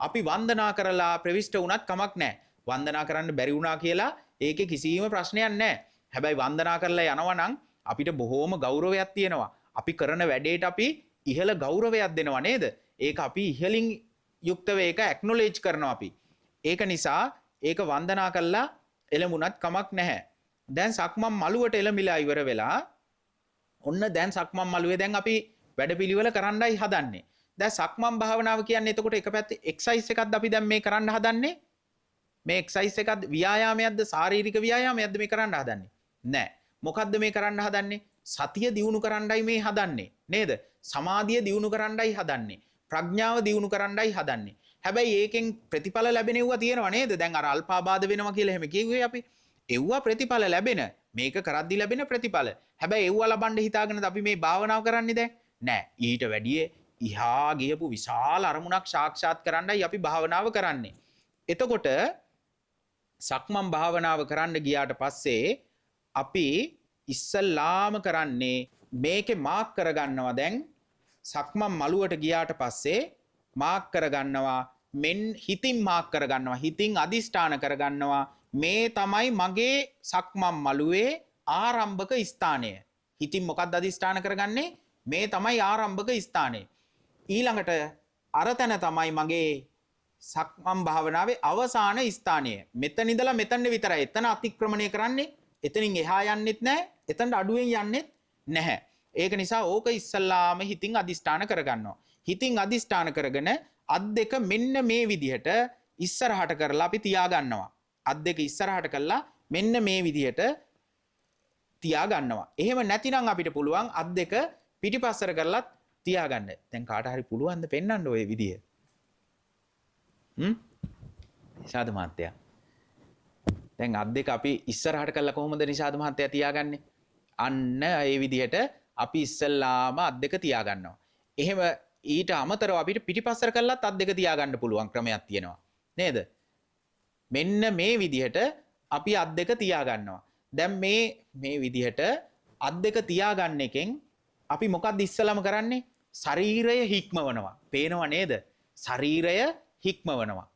අපි වන්දනා කරලා ප්‍රවිෂ්ඨ වුණත් කමක් නැහැ. වන්දනා කරන්න බැරි වුණා කියලා ඒකේ කිසිම ප්‍රශ්නයක් නැහැ. හැබැයි වන්දනා කරලා යනවා නම් අපිට බොහෝම ගෞරවයක් තියෙනවා. අපි කරන වැඩේට අපි ඉහළ ගෞරවයක් දෙනවා නේද? ඒක අපි ඉහළින් යුක්තව ඒක ඇක්නොලෙජ් කරනවා අපි. ඒක නිසා ඒක වන්දනා කළා එළඹුණත් කමක් නැහැ. දැන් සක්මන් මළුවට එළඹිලා ඉවර වෙලා ඔන්න දැන් සක්මන් මළුවේ දැන් අපි වැඩපිළිවෙල කරන්නයි හදන්නේ. දැන් සක්මන් භාවනාව කියන්නේ එතකොට එක පැත්තේ එක්සර්සයිස් එකක්ද අපි දැන් මේ කරන්න හදන්නේ? මේ එක්සර්සයිස් එකක්ද ව්‍යායාමයක්ද ශාරීරික ව්‍යායාමයක්ද මේ කරන්න හදන්නේ? නෑ. මොකද්ද මේ කරන්න හදන්නේ? සතිය දියුණු කරන්නයි මේ හදන්නේ නේද? සමාධිය දියුණු කරන්නයි හදන්නේ. ප්‍රඥාව දියුණු කරන්නයි හදන්නේ. හැබැයි ඒකෙන් ප්‍රතිඵල ලැබෙනවා තියෙනවා නේද? දැන් අර අල්පාබාධ වෙනවා කියලා එහෙම කිව්වේ අපි. එව්වා ප්‍රතිඵල ලැබෙන. මේක කරද්දි ලැබෙන ප්‍රතිඵල. හැබැයි එව්වා ලබන්න හිතාගෙනද අපි මේ භාවනාව කරන්නේ දැන්? නෑ. ඊට වැඩිය ඉහා ගියපු විශාල අරමුණක් සාක්ෂාත් කරන්නයි අපි භාවනාව කරන්නේ. එතකොට සක්මන් භාවනාව කරන්න ගියාට පස්සේ අපි ඉස්සල්ලාම කරන්නේ මේකේ මාක් කරගන්නවා. දැන් සක්මන් මළුවට ගියාට පස්සේ මාක් කරගන්නවා මෙන් හිතින් මාක් කරගන්නවා. හිතින් අදිෂ්ඨාන කරගන්නවා. මේ තමයි මගේ සක්මන් මළුවේ ආරම්භක ස්ථානය. හිතින් මොකක්ද අදිෂ්ඨාන කරගන්නේ? මේ තමයි ආරම්භක ස්ථානය. ඊළඟට අරතන තමයි මගේ සක්මන් භාවනාවේ අවසාන ස්ථානය. මෙතන ඉඳලා මෙතන විතරයි. එතන අතික්‍රමණය කරන්නේ. එතනින් එහා යන්නෙත් නැහැ. එතනට අඩුවෙන් යන්නෙත් නැහැ. ඒක නිසා ඕක ඉස්සල්ලාම හිතින් අදිෂ්ඨාන කරගන්නවා. හිතින් අදිෂ්ඨාන කරගෙන අත් දෙක මෙන්න මේ විදිහට ඉස්සරහට කරලා අපි තියාගන්නවා. අත් දෙක ඉස්සරහට කරලා මෙන්න මේ විදිහට තියාගන්නවා. එහෙම නැතිනම් අපිට පුළුවන් අත් දෙක පිටිපස්සට කරලා තියාගන්න. දැන් කාට හරි පුළුවන්ද පෙන්වන්න ඔය විදිය? නිෂාද මහත්තයා. දැන් අත් දෙක අපි ඉස්සරහට කරලා කොහොමද නිෂාද මහත්තයා තියාගන්නේ? අන්න ඒ විදිහට අපි ඉස්සල්ලාම අත් දෙක තියාගන්නවා. එහෙම ඊට අමතරව අපිට පිටිපස්සට කරලත් අත් දෙක තියාගන්න පුළුවන් ක්‍රමයක් තියෙනවා. නේද? මෙන්න මේ විදිහට අපි අත් දෙක තියාගන්නවා. දැන් මේ විදිහට අත් දෙක තියාගන්න එකෙන් අපි මොකක්ද ඉස්සලම කරන්නේ? ශරීරය හික්මවනවා. පේනව නේද? ශරීරය හික්මවනවා.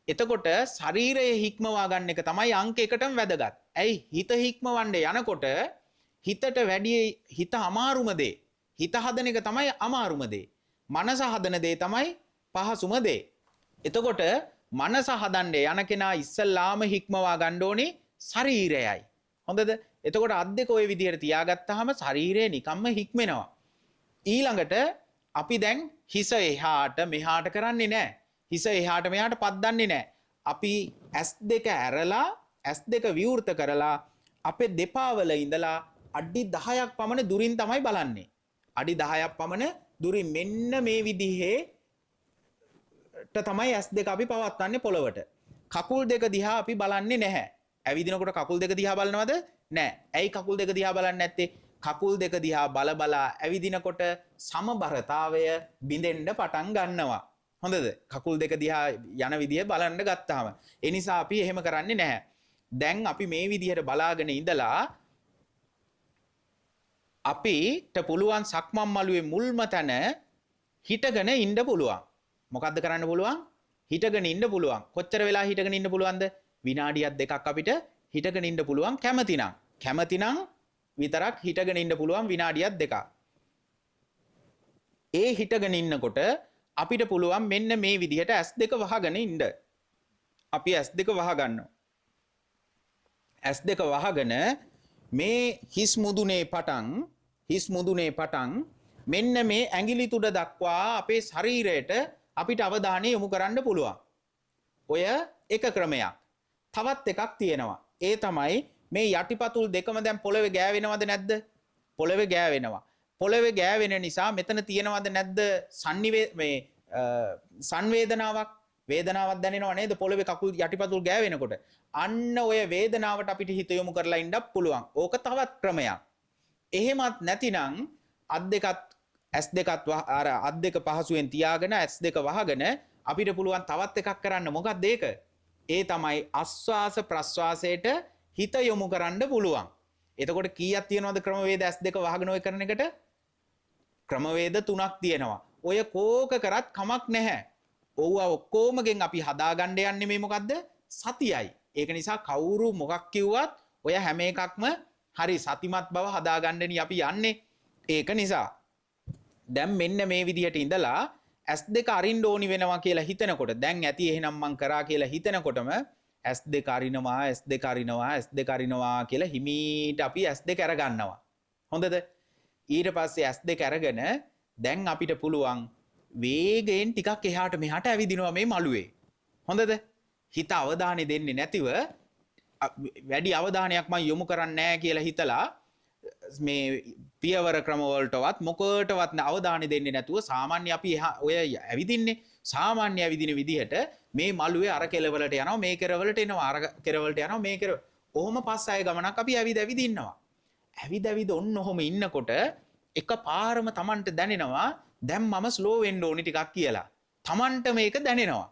එතකොට ශරීරය හික්මවා ගන්න එක තමයි අංක 1ටම වැදගත්. ඇයි? හිත හික්මවන්න යනකොට හිතට වැඩි හිත අමාරුම දේ. හිත හදන එක තමයි අමාරුම දේ. මනස හදන දේ තමයි පහසුම දේ. එතකොට මනස හදන්න යන කෙනා ඉස්සල්ලාම හික්මවා ගන්න ඕනේ ශරීරයයි. හොඳද? එතකොට අත් දෙක ওই විදිහට තියාගත්තාම ශරීරය නිකම්ම හික්මෙනවා. ඊළඟට අපි දැන් හිස එහාට මෙහාට කරන්නේ නැහැ. හිස එහාට මෙහාට පද්දන්නේ නැහැ. අපි S2 ඇරලා S2 විවෘත කරලා අපේ දෙපා වල ඉඳලා අඩි 10ක් පමණ දුරින් තමයි බලන්නේ. අඩි 10ක් පමණ දුරින් මෙන්න මේ විදිහේ තමයි S2 අපි පවත්වන්නේ පොළවට. කකුල් දෙක දිහා අපි බලන්නේ නැහැ. ඇවිදිනකොට කකුල් දෙක දිහා බලනවද? නැහැ. ඇයි කකුල් දෙක දිහා බලන්නේ නැත්තේ? කකුල් දෙක දිහා බලා ඇවිදිනකොට සමබරතාවය බිඳෙන්න පටන් ගන්නවා. හොඳද? කකුල් දෙක දිහා යන විදිය බලන්න ගත්තාම. ඒ නිසා අපි එහෙම කරන්නේ නැහැ. දැන් අපි මේ විදිහට බලාගෙන ඉඳලා අපිට පුළුවන් සක්මන් මළුවේ මුල්ම තැන හිටගෙන ඉන්න පුළුවන්. මොකද්ද කරන්න පුළුවන්? හිටගෙන ඉන්න පුළුවන්. කොච්චර වෙලා හිටගෙන ඉන්න පුළුවන්ද? විනාඩියක් දෙකක් අපිට හිටගෙන ඉන්න පුළුවන් කැමතිනම් විතරක් හිටගෙන ඉන්න පුළුවන් විනාඩියක් දෙකක්. ඒ හිටගෙන ඉන්නකොට අපිට පුළුවන් මෙන්න මේ විදිහට S2 වහගෙන ඉන්න. අපි S2 වහගන්නවා. S2 වහගෙන මේ හිස් මුදුනේ පටන් මෙන්න මේ ඇඟිලි තුඩ දක්වා අපේ ශරීරයට අපිට අවධානය යොමු කරන්න පුළුවන්. ඔය එක ක්‍රමයක්. තවත් එකක් තියෙනවා. ඒ තමයි මේ යටිපතුල් දෙකම දැන් පොළවේ ගෑවෙනවද නැද්ද? පොළවේ ගෑවෙනවා. පොළවේ ගෑවෙන නිසා මෙතන තියෙනවද නැද්ද සංවේදනාවක්? වේදනාවක් දැනෙනව නේද? පොළවේ කකුල් යටිපතුල් ගෑවෙනකොට. අන්න ඔය වේදනාවට අපිට හිත යොමු කරලා ඉන්නත් පුළුවන්. ඕක තවත් ක්‍රමයක්. එහෙමත් නැතිනම් අත් දෙක පහසුවෙන් තියාගෙන S2 වහගෙන අපිට පුළුවන් තවත් එකක් කරන්න. මොකක්ද ඒක? ඒ තමයි ආස්වාස ප්‍රස්වාසයට හිත යොමු කරන්න පුළුවන්. එතකොට කීයක් තියෙනවද ක්‍රමවේද S2 වහගෙන ඔය කරන එකට? ක්‍රමවේද 3ක් තියෙනවා. ඔය කෝක කරත් කමක් නැහැ. ඕවා ඔක්කොමගෙන් අපි හදාගන්න යන්නේ මේ මොකද්ද? සතියයි. ඒක නිසා කවුරු මොකක් කිව්වත් ඔය හැම එකක්ම හරි සතිමත් බව හදාගන්නනේ අපි යන්නේ. ඒක නිසා දැන් මෙන්න මේ විදිහට ඉඳලා S2 අරින්න ඕනි වෙනවා කියලා හිතනකොට දැන් ඇති එහෙනම් මං කරා කියලා හිතනකොටම S2 අරිනවා කියලා හිමීට අපි S2 අරගන්නවා. හොඳද? ඊට පස්සේ S2 අරගෙන දැන් අපිට පුළුවන් වේගයෙන් ටිකක් එහාට මෙහාට ඇවිදිනවා මේ මළුවේ. හොඳද? හිත අවධානය දෙන්නේ නැතිව වැඩි අවධානයක් මම යොමු කරන්නේ නැහැ කියලා හිතලා මේ පියවර ක්‍රම වලටවත් මොකටවත් අවධානය දෙන්නේ නැතුව සාමාන්‍ය අපි ඔය ඇවිදින්නේ සාමාන්‍ය ඇවිදින විදිහට මේ මළුවේ අර කෙළවලට යනවා මේ කෙරවලට එනවා අර කෙරවලට යනවා මේ කෙර ඔහොම පස් අය ගමනක් අපි ඇවිද ඉන්නවා. ඇවිද ඔන්න ඔහොම ඉන්නකොට එකපාරම Tamanට දැනෙනවා දැන් මම ස්ලෝ වෙන්න ඕනි ටිකක් කියලා. Tamanට මේක දැනෙනවා.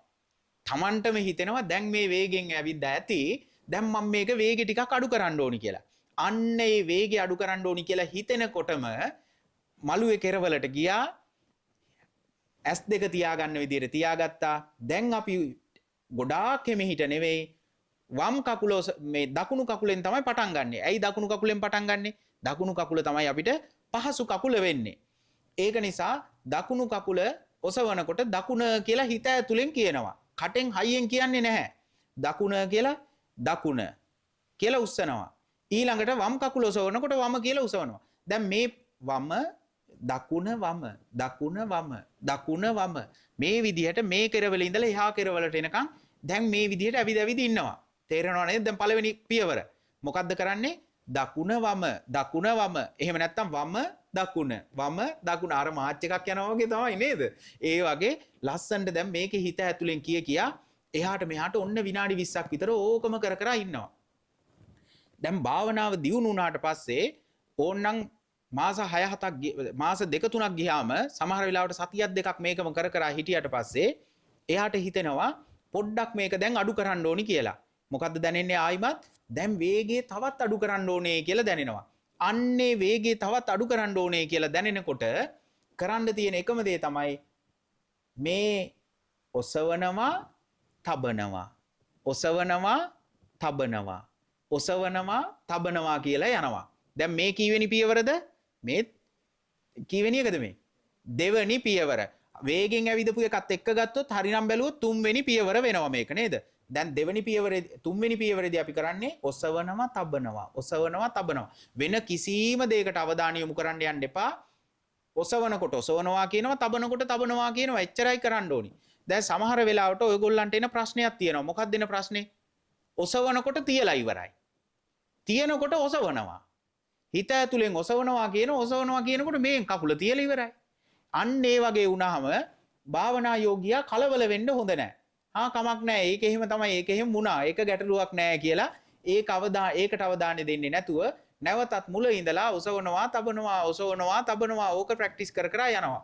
Tamanටම හිතෙනවා දැන් මේ වේගෙන් ඇවිද්ද ඇති දැන් මම මේක වේගෙ ටිකක් අඩු කරන්න ඕනි කියලා. අන්න ඒ වේගය අඩු කරන්න ඕනි කියලා හිතෙනකොටම මළුවේ කෙරවලට ගියා. S2 තියාගන්න විදිහට තියාගත්තා. දැන් අපි ගොඩාක් හිමිහිට නෙවෙයි වම් කකුල මේ දකුණු කකුලෙන් තමයි පටන් ගන්නෙ. ඇයි දකුණු කකුලෙන් පටන් ගන්නෙ? දකුණු කකුල තමයි අපිට පහසු කකුල වෙන්නේ. ඒක නිසා දකුණු කකුල ඔසවනකොට දකුණ කියලා හිත ඇතුලෙන් කියනවා. කටෙන් හයියෙන් කියන්නේ නැහැ. දකුණ කියලා දකුණ කියලා උස්සනවා. ඊළඟට වම් කකුල ඔසවනකොට වම කියලා උසවනවා. දැන් මේ වම දකුණ වම දකුණ වම දකුණ වම මේ විදිහට මේ කෙරවල ඉඳලා එහා කෙරවලට එනකන් දැන් මේ විදිහට ඇවිද ඉන්නවා. තේරෙනව නේද? දැන් පළවෙනි පියවර මොකද්ද කරන්නේ? දකුණ වම දකුණ වම. එහෙම නැත්නම් වම දකුණ අර මාච් එකක් යනවා වගේ තමයි නේද? ඒ වගේ ලස්සනට දැන් මේකේ හිත ඇතුලෙන් කියා එහාට මෙහාට ඔන්න විනාඩි 20ක් විතර ඕකම කර ඉන්නවා. දැන් භාවනාව දියුණු වුණාට පස්සේ ඕන්නම් මාස 6-7ක් මාස 2-3ක් ගියාම සමහර වෙලාවට සතියක් දෙකක් මේකම කර හිටියට පස්සේ එයාට හිතෙනවා පොඩ්ඩක් මේක දැන් අඩු කරන්න ඕනි කියලා. මොකද්ද දැනෙන්නේ ආයිමත්? දැන් වේගය තවත් අඩු කරන්න ඕනේ කියලා දැනෙනවා. අන්නේ වේගය තවත් අඩු කරන්න ඕනේ කියලා දැනෙනකොට කරන්න තියෙන එකම දේ තමයි මේ ඔසවනවා තබනවා ඔසවනවා තබනවා ඔසවනවා තබනවා කියලා යනවා. දැන් මේ කීවෙනි පියවරද? මේ කීවෙනි එකද මේ? දෙවෙනි පියවර. වේගෙන් ඇවිදපු එකත් එක්ක ගත්තොත් හරිනම් බැලුවොත් තුන්වෙනි පියවර වෙනවා මේක නේද? දැන් දෙවෙනි පියවරේ තුන්වෙනි පියවරේදී අපි කරන්නේ ඔසවනවා තබනවා. වෙන කිසිම දෙයකට අවධානය යොමු කරන්න යන්න එපා. ඔසවනකොට ඔසවනවා කියනවා, තබනකොට තබනවා කියනවා. එච්චරයි කරන්න ඕනි. දැන් සමහර වෙලාවට ඔයගොල්ලන්ට එන ප්‍රශ්නයක් තියෙනවා. මොකක්ද එන ප්‍රශ්නේ? ඔසවනකොට තියලා ඉවරයි. තියනකොට ඔසවනවා. හිත ඇතුලෙන් ඔසවනවා කියනකොට මේ කකුල තියලා ඉවරයි. අන්න ඒ වගේ වුණාම භාවනා යෝගියා කලබල වෙන්න හොඳ නැහැ. කමක් නැහැ. ඒක එහෙම තමයි. ඒක එහෙම වුණා. ඒක ගැටලුවක් නැහැ කියලා ඒකට අවධානය දෙන්නේ නැතුව නැවතත් මුල ඉඳලා ඔසවනවා තබනවා ඕක ප්‍රැක්ටිස් කර යනවා.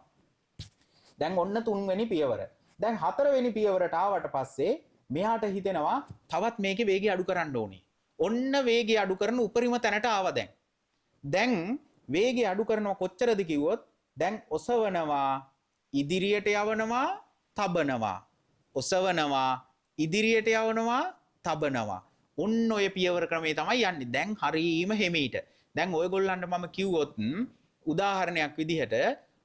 දැන් ඔන්න තුන්වෙනි පියවර. දැන් හතරවෙනි පියවරට ආවට පස්සේ මෙයාට හිතෙනවා තවත් මේකේ වේගය අඩු කරන්න ඕනේ. ඔන්න වේගය අඩු කරන උපරිම තැනට ආවා දැන්. දැන් වේගය අඩු කරනවා කොච්චරද කිව්වොත් දැන් ඔසවනවා ඉදිරියට යවනවා තබනවා. ඔසවනවා ඉදිරියට යවනවා තබනවා. ඔන්න ඔය පියවර ක්‍රමේ තමයි යන්නේ. දැන් හරීම හිමීට. දැන් ඔයගොල්ලන්ට මම කිව්වොත් උදාහරණයක් විදිහට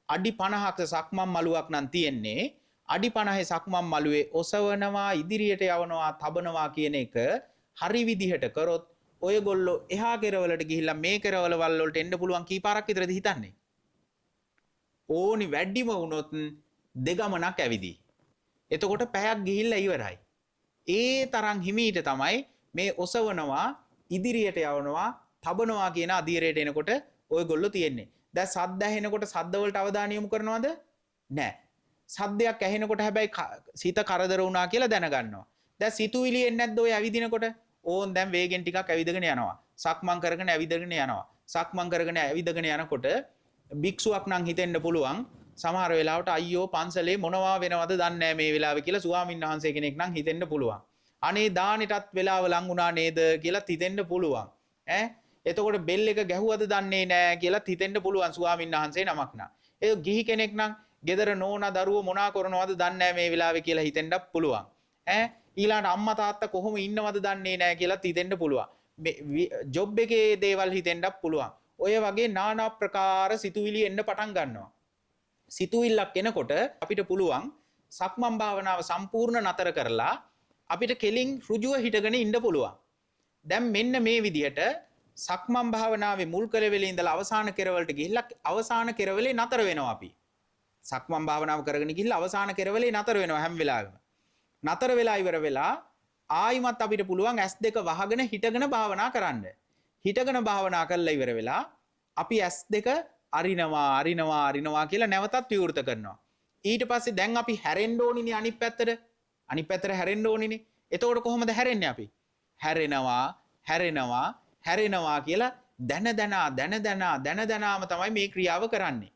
අඩි 50ක සක්මන් මළුවක් නම් තියෙන්නේ. අඩි 50 සක්මන් මළුවේ ඔසවනවා ඉදිරියට යවනවා තබනවා කියන එක හරි විදිහට කරොත් ඔයගොල්ලෝ එහා කෙරවලට ගිහිල්ලා මේ කෙරවල වලට එන්න පුළුවන් කීපාරක් විතරද හිතන්නේ? ඕනි වැඩිම වුණොත් දෙගමනක් ඇවිදී. එතකොට පැයක් ගිහිල්ලා ඉවරයි. ඒ තරම් හිමීට තමයි මේ ඔසවනවා ඉදිරියට යවනවා තබනවා කියන අධීරයට එනකොට ඔයගොල්ලෝ තියෙන්නේ. දැන් සද්ද ඇහෙනකොට සද්ද වලට අවධානය යොමු කරනවද? නැහැ. සද්දයක් ඇහෙනකොට හැබැයි සිත කරදර වුණා කියලා දැනගන්නවා. දැන් සිතුවිලි එන්නේ නැද්ද ඔය ඇවිදිනකොට? ඕන් දැන් වේගෙන් ටිකක් ඇවිදගෙන යනවා. සක්මන් කරගෙන ඇවිදගෙන යනවා. සක්මන් කරගෙන ඇවිදගෙන යනකොට භික්ෂුවක් නම් හිතෙන්න පුළුවන් සමහර වෙලාවට අයියෝ පන්සලේ මොනවා වෙනවද දන්නේ නැහැ මේ වෙලාවේ කියලා ස්වාමීන් වහන්සේ කෙනෙක් නම් හිතෙන්න පුළුවන්. අනේ දානෙටත් වෙලාව ලං වුණා නේද කියලා හිතෙන්න පුළුවන්. එතකොට බෙල් එක ගැහුවද දන්නේ නැහැ කියලා හිතෙන්න පුළුවන් ස්වාමීන් වහන්සේ නමක් නම්. ඒ ගිහි කෙනෙක් නම් ගෙදර නෝනා දරුවෝ මොනා කරනවද දන්නේ නැහැ මේ වෙලාවේ කියලා හිතෙන්නත් පුළුවන්. ඊළඟට අම්මා තාත්තා කොහොම ඉන්නවද දන්නේ නැහැ කියලා හිතෙන්න පුළුවන්. ජොබ් එකේ දේවල් හිතෙන්නත් පුළුවන්. ඔය වගේ নানা ප්‍රකාර සිතුවිලි එන්න පටන් ගන්නවා. සිතුවිල්ලක් එනකොට අපිට පුළුවන් සක්මන් භාවනාව සම්පූර්ණ නතර කරලා අපිට කෙලින් ඍජුව හිටගෙන ඉන්න පුළුවන්. දැන් මෙන්න මේ විදිහට සක්මන් භාවනාවේ මුල් කෙරවලේ ඉඳලා අවසාන කෙරවලට ගිහිල්ලා අවසාන කෙරවලේ නතර වෙනවා අපි. සක්මන් භාවනාව කරගෙන ගිහිල්ලා අවසාන කෙරවලේ නතර වෙනවා හැම වෙලාවෙම. නතර වෙලා ඉවර වෙලා ආයිමත් අපිට පුළුවන් S2 වහගෙන හිටගෙන භාවනා කරන්න. හිටගෙන භාවනා කරලා ඉවර වෙලා අපි S2 අරිනවා කියලා නැවතත් විවෘත කරනවා. ඊට පස්සේ දැන් අපි හැරෙන්න ඕනිනේ අනිත් පැත්තට. අනිත් පැත්තට හැරෙන්න ඕනිනේ. එතකොට කොහොමද හැරෙන්නේ අපි? හැරෙනවා කියලා දැන දැනාම තමයි මේ ක්‍රියාව කරන්නේ.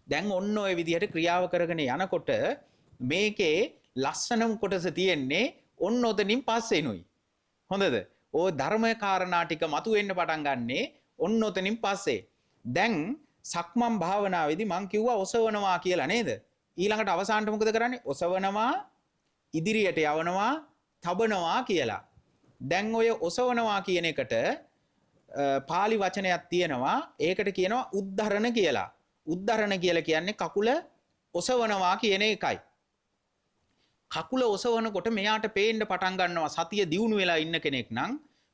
දැන් ඔන්න ඔය විදිහට ක්‍රියාව කරගෙන යනකොට මේකේ ලස්සනම කොටස තියෙන්නේ ඔන්න ඔතනින් පස්සේනුයි. හොඳද? ඕ ධර්මයේ කාරණා ටික මතුවෙන්න පටන් ගන්නේ ඔන්න ඔතනින් පස්සේ. දැන් සක්මන් භාවනාවේදී මං කිව්වා ඔසවනවා කියලා නේද? ඊළඟට අවසානට මොකද කරන්නේ? ඔසවනවා, ඉදිරියට යවනවා, තබනවා කියලා. දැන් ඔය ඔසවනවා කියන එකට පාලි වචනයක් තියෙනවා. ඒකට කියනවා උද්ධරණ කියලා. උද්ධරණ කියලා කියන්නේ කකුල ඔසවනවා කියන එකයි. කකුල ඔසවනකොට මෙයාට පේන්න පටන් ගන්නවා සතිය දියුණු වෙලා ඉන්න කෙනෙක් නම්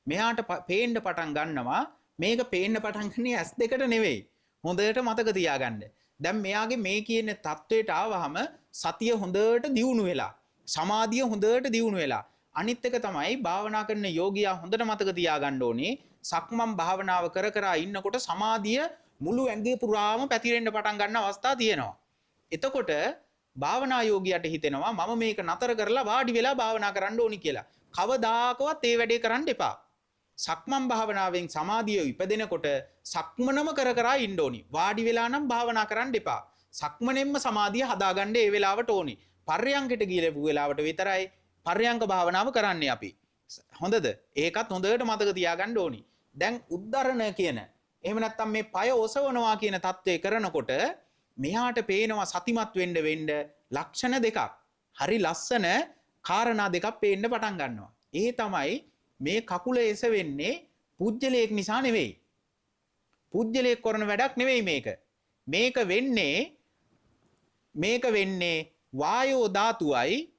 මෙයාට පේන්න පටන් ගන්නවා මේක පේන්න පටන් ගන්නේ ඇස් දෙකට නෙවෙයි. හොඳට මතක තියාගන්න. දැන් මෙයාගේ මේ කියන தത്വයට ආවහම සතිය හොඳට දියුණු වෙලා, සමාධිය හොඳට දියුණු වෙලා. අනිත් එක තමයි භාවනා කරන යෝගියා හොඳට මතක තියාගන්න ඕනේ සක්මන් භාවනාව කර කර ඉන්නකොට සමාධිය මුළු ඇඟේ පුරාම පැතිරෙන්න පටන් ගන්න අවස්ථා තියෙනවා. එතකොට භාවනා යෝගියට හිතෙනවා මම මේක නතර කරලා වාඩි වෙලා භාවනා කරන්න ඕනි කියලා. කවදාකවත් ඒ වැඩේ කරන්න එපා. සක්මන් භාවනාවෙන් සමාධිය ඉපදෙනකොට සක්මනම කර කර ඉන්න ඕනි. වාඩි වෙලා නම් භාවනා කරන්න එපා. සක්මනෙන්ම සමාධිය හදාගන්න ඒ වෙලාවට ඕනි. පර්යංකයට ගිහලා වෙලාවට විතරයි පර්යංක භාවනාව කරන්නේ අපි. හොඳද? ඒකත් හොඳට මතක තියාගන්න ඕනි. දැන් උද්ධරණ කියන එහෙම නැත්නම් මේ පය ඔසවනවා කියන தත්ත්වය කරනකොට මෙයාට පේනවා සතිමත් වෙන්න ලක්ෂණ දෙකක්. හරි ලස්සන කාරණා දෙකක් පේන්න පටන් ගන්නවා. ඒ තමයි මේ කකුල එසවෙන්නේ පුජ්‍යලයක් නිසා නෙවෙයි. පුජ්‍යලයක් කරන වැඩක් නෙවෙයි මේක. මේක වෙන්නේ වායෝ ධාතුවයි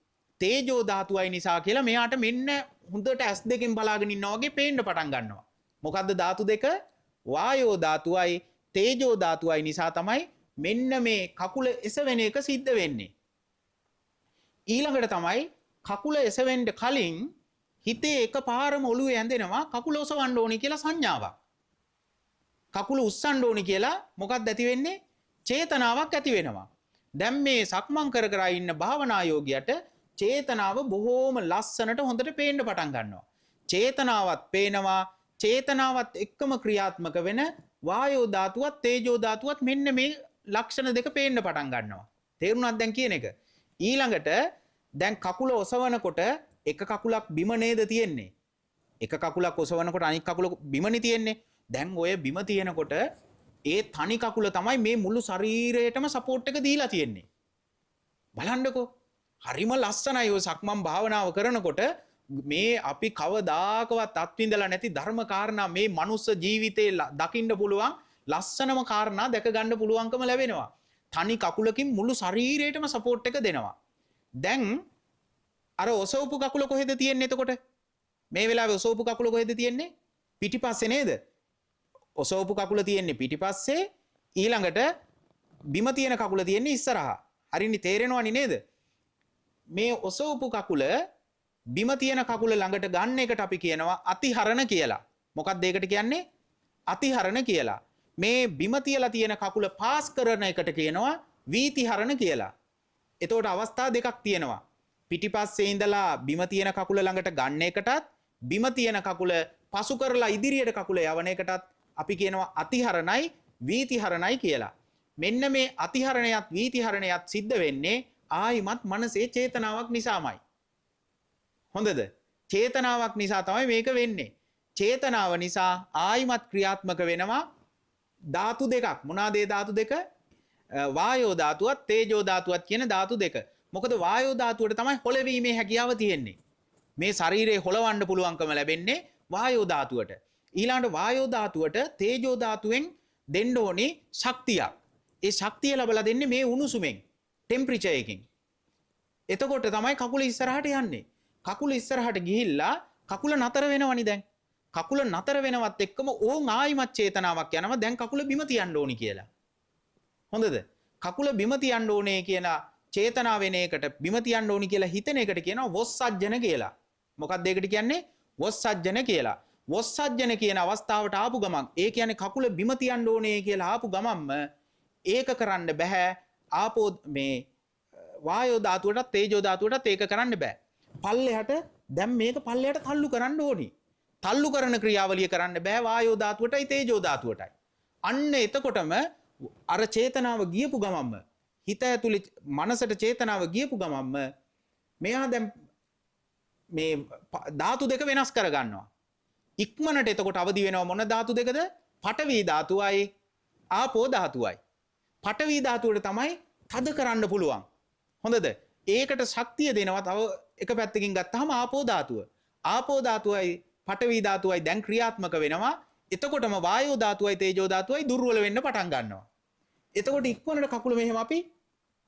තේජෝ ධාතුවයි නිසා කියලා මෙයාට මෙන්න හොඳට ඇස් දෙකෙන් බලාගෙන ඉන්නා වගේ පේන්න පටන් ගන්නවා. මොකද්ද ධාතු දෙක? වායෝ ධාතුවයි තේජෝ ධාතුවයි නිසා තමයි මෙන්න මේ කකුල එසවෙන එක සිද්ධ වෙන්නේ. ඊළඟට තමයි කකුල එසවෙන්න කලින් හිතේ එකපාරම ඔළුවේ ඇඳෙනවා කකුල ඔසවන්න ඕනි කියලා සංඥාවක්. කකුල උස්සන්න ඕනි කියලා මොකක්ද ඇති වෙන්නේ? චේතනාවක් ඇති වෙනවා. දැන් මේ සක්මන් කර කර ඉන්න භාවනා යෝගියට චේතනාව බොහෝම ලස්සනට හොඳට පේන්න පටන් ගන්නවා. චේතනාවත් පේනවා. චේතනාවත් එක්කම ක්‍රියාත්මක වෙන වායෝ ධාතුවත් තේජෝ ධාතුවත් මෙන්න මේ ලක්ෂණ දෙක පේන්න පටන් ගන්නවා. තේරුණාද දැන් කියන එක? ඊළඟට දැන් කකුල ඔසවනකොට එක කකුලක් බිම නේද තියෙන්නේ. එක කකුලක් ඔසවනකොට අනිත් කකුල බිමනේ තියෙන්නේ. දැන් ඔය බිම තියෙනකොට ඒ තනි කකුල තමයි මේ මුළු ශරීරයටම සපෝට් එක දීලා තියෙන්නේ. බලන්නකෝ. හරිම ලස්සනයි ඔය සක්මන් භාවනාව කරනකොට මේ අපි කවදාකවත් අත්විඳලා නැති ධර්ම කාරණා මේ මනුස්ස ජීවිතේ දකින්න පුළුවන් ලස්සනම කාරණා දැක ගන්න පුළුවන්කම ලැබෙනවා. තනි කකුලකින් මුළු ශරීරයටම සපෝට් එක දෙනවා. දැන් අර ඔසවපු කකුල කොහෙද තියෙන්නේ එතකොට? මේ වෙලාවේ ඔසවපු කකුල කොහෙද තියෙන්නේ? පිටිපස්සේ නේද? ඔසවපු කකුල තියෙන්නේ පිටිපස්සේ. ඊළඟට බිම තියෙන කකුල තියෙන්නේ ඉස්සරහා. හරිනේ තේරෙනවනේ නේද? මේ ඔසවපු කකුල බිම තියෙන කකුල ළඟට ගන්න එකට අපි කියනවා අතිහරණ කියලා. මොකක්ද ඒකට කියන්නේ? අතිහරණ කියලා. මේ බිම තියලා තියෙන කකුල පාස් කරන එකට කියනවා වීතිහරණ කියලා. එතකොට අවස්ථා දෙකක් තියෙනවා. පිටිපස්සේ ඉඳලා බිම තියෙන කකුල ළඟට ගන්න එකටත් බිම තියෙන කකුල පසු කරලා ඉදිරියට කකුල යවන එකටත් අපි කියනවා අතිහරණයි වීතිහරණයි කියලා. මෙන්න මේ අතිහරණයත් වීතිහරණයත් සිද්ධ වෙන්නේ ආයිමත් මනසේ චේතනාවක් නිසාමයි. හොඳද? චේතනාවක් නිසා තමයි මේක වෙන්නේ. චේතනාව නිසා ආයිමත් ක්‍රියාත්මක වෙනවා ධාතු දෙකක්. මොනවාද ඒ ධාතු දෙක? වායෝ ධාතුවත් තේජෝ ධාතුවත් කියන ධාතු දෙක. මොකද වායෝ ධාතුවට තමයි හොලවීමේ හැකියාව තියෙන්නේ. මේ ශරීරේ හොලවන්න පුළුවන්කම ලැබෙන්නේ වායෝ ධාතුවට. ඊළඟට වායෝ ධාතුවට තේජෝ ධාතුවෙන් දෙන්න ඕනේ ශක්තියක්. ඒ ශක්තිය ලැබලා දෙන්නේ මේ උණුසුමෙන්, ටෙම්පරේචර් එකකින්. එතකොට තමයි කකුල ඉස්සරහට යන්නේ. කකුල ඉස්සරහට ගිහිල්ලා කකුල නතර වෙනවනේ දැන්. කකුල නතර වෙනවත් එක්කම ඕන් ආයිමත් චේතනාවක් යනවා දැන් කකුල බිම තියන්න ඕනි කියලා. හොඳද? කකුල බිම තියන්න ඕනේ කියලා චේතනාව වෙන එකට බිම තියන්න ඕනි කියලා හිතන එකට කියනවා වොස්සජ්ජන කියලා. මොකක්ද ඒකට කියන්නේ? වොස්සජ්ජන කියලා. වොස්සජ්ජන කියන අවස්ථාවට ආපු ගමන් ඒ කියන්නේ කකුල බිම තියන්න ඕනේ කියලා ආපු ගමන්ම ඒක කරන්න බෑ. ආපෝ මේ වායෝ ධාතුවටත් තේජෝ ධාතුවටත් ඒක කරන්න බෑ. පල්ලෙහාට දැන් මේක පල්ලෙහාට තල්ලු කරන්න ඕනි. තල්ලු කරන ක්‍රියාවලිය කරන්න බෑ වායෝ ධාතුවටයි තේජෝ ධාතුවටයි. අන්න එතකොටම අර චේතනාව ගියපු ගමන්ම හිත ඇතුලේ මනසට චේතනාව ගියපු ගමන්ම මෙයා දැන් මේ ධාතු දෙක වෙනස් කර ගන්නවා. ඉක්මනට එතකොට අවදි වෙනවා මොන ධාතු දෙකද? පඨවි ධාතුවයි ආපෝ ධාතුවයි. පඨවි ධාතුවට තමයි තද කරන්න පුළුවන්. හොඳද? ඒකට ශක්තිය දෙනවා තව එක පැත්තකින් ගත්තාම ආපෝ ධාතුව. ආපෝ ධාතුවයි පඨවි ධාතුවයි දැන් ක්‍රියාත්මක වෙනවා. එතකොටම වායෝ ධාතුවයි තේජෝ ධාතුවයි දුර්වල වෙන්න පටන් ගන්නවා. එතකොට ඉක්මනට කකුල මෙහෙම අපි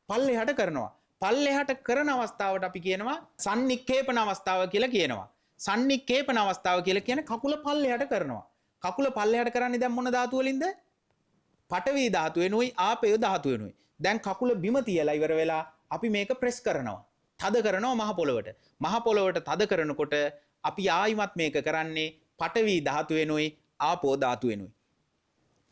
පල්ලෙහාට කරනවා. පල්ලෙහාට කරන අවස්ථාවට අපි කියනවා සන්නික්කේපන අවස්ථාව කියලා කියනවා. සන්නික්කේපන අවස්ථාව කියලා කියන්නේ කකුල පල්ලෙහාට කරනවා. කකුල පල්ලෙහාට කරන්නේ දැන් මොන ධාතුව වලින්ද? පඨවි ධාතුවෙනුයි ආපේය ධාතුවෙනුයි. දැන් කකුල බිම තියලා ඉවර වෙලා අපි මේක ප්‍රෙස් කරනවා. තද කරනවා මහ පොළවට. මහ පොළවට තද කරනකොට අපි ආයිමත් මේක කරන්නේ පඨවි ධාතුවෙනුයි ආපෝ ධාතුවෙනුයි.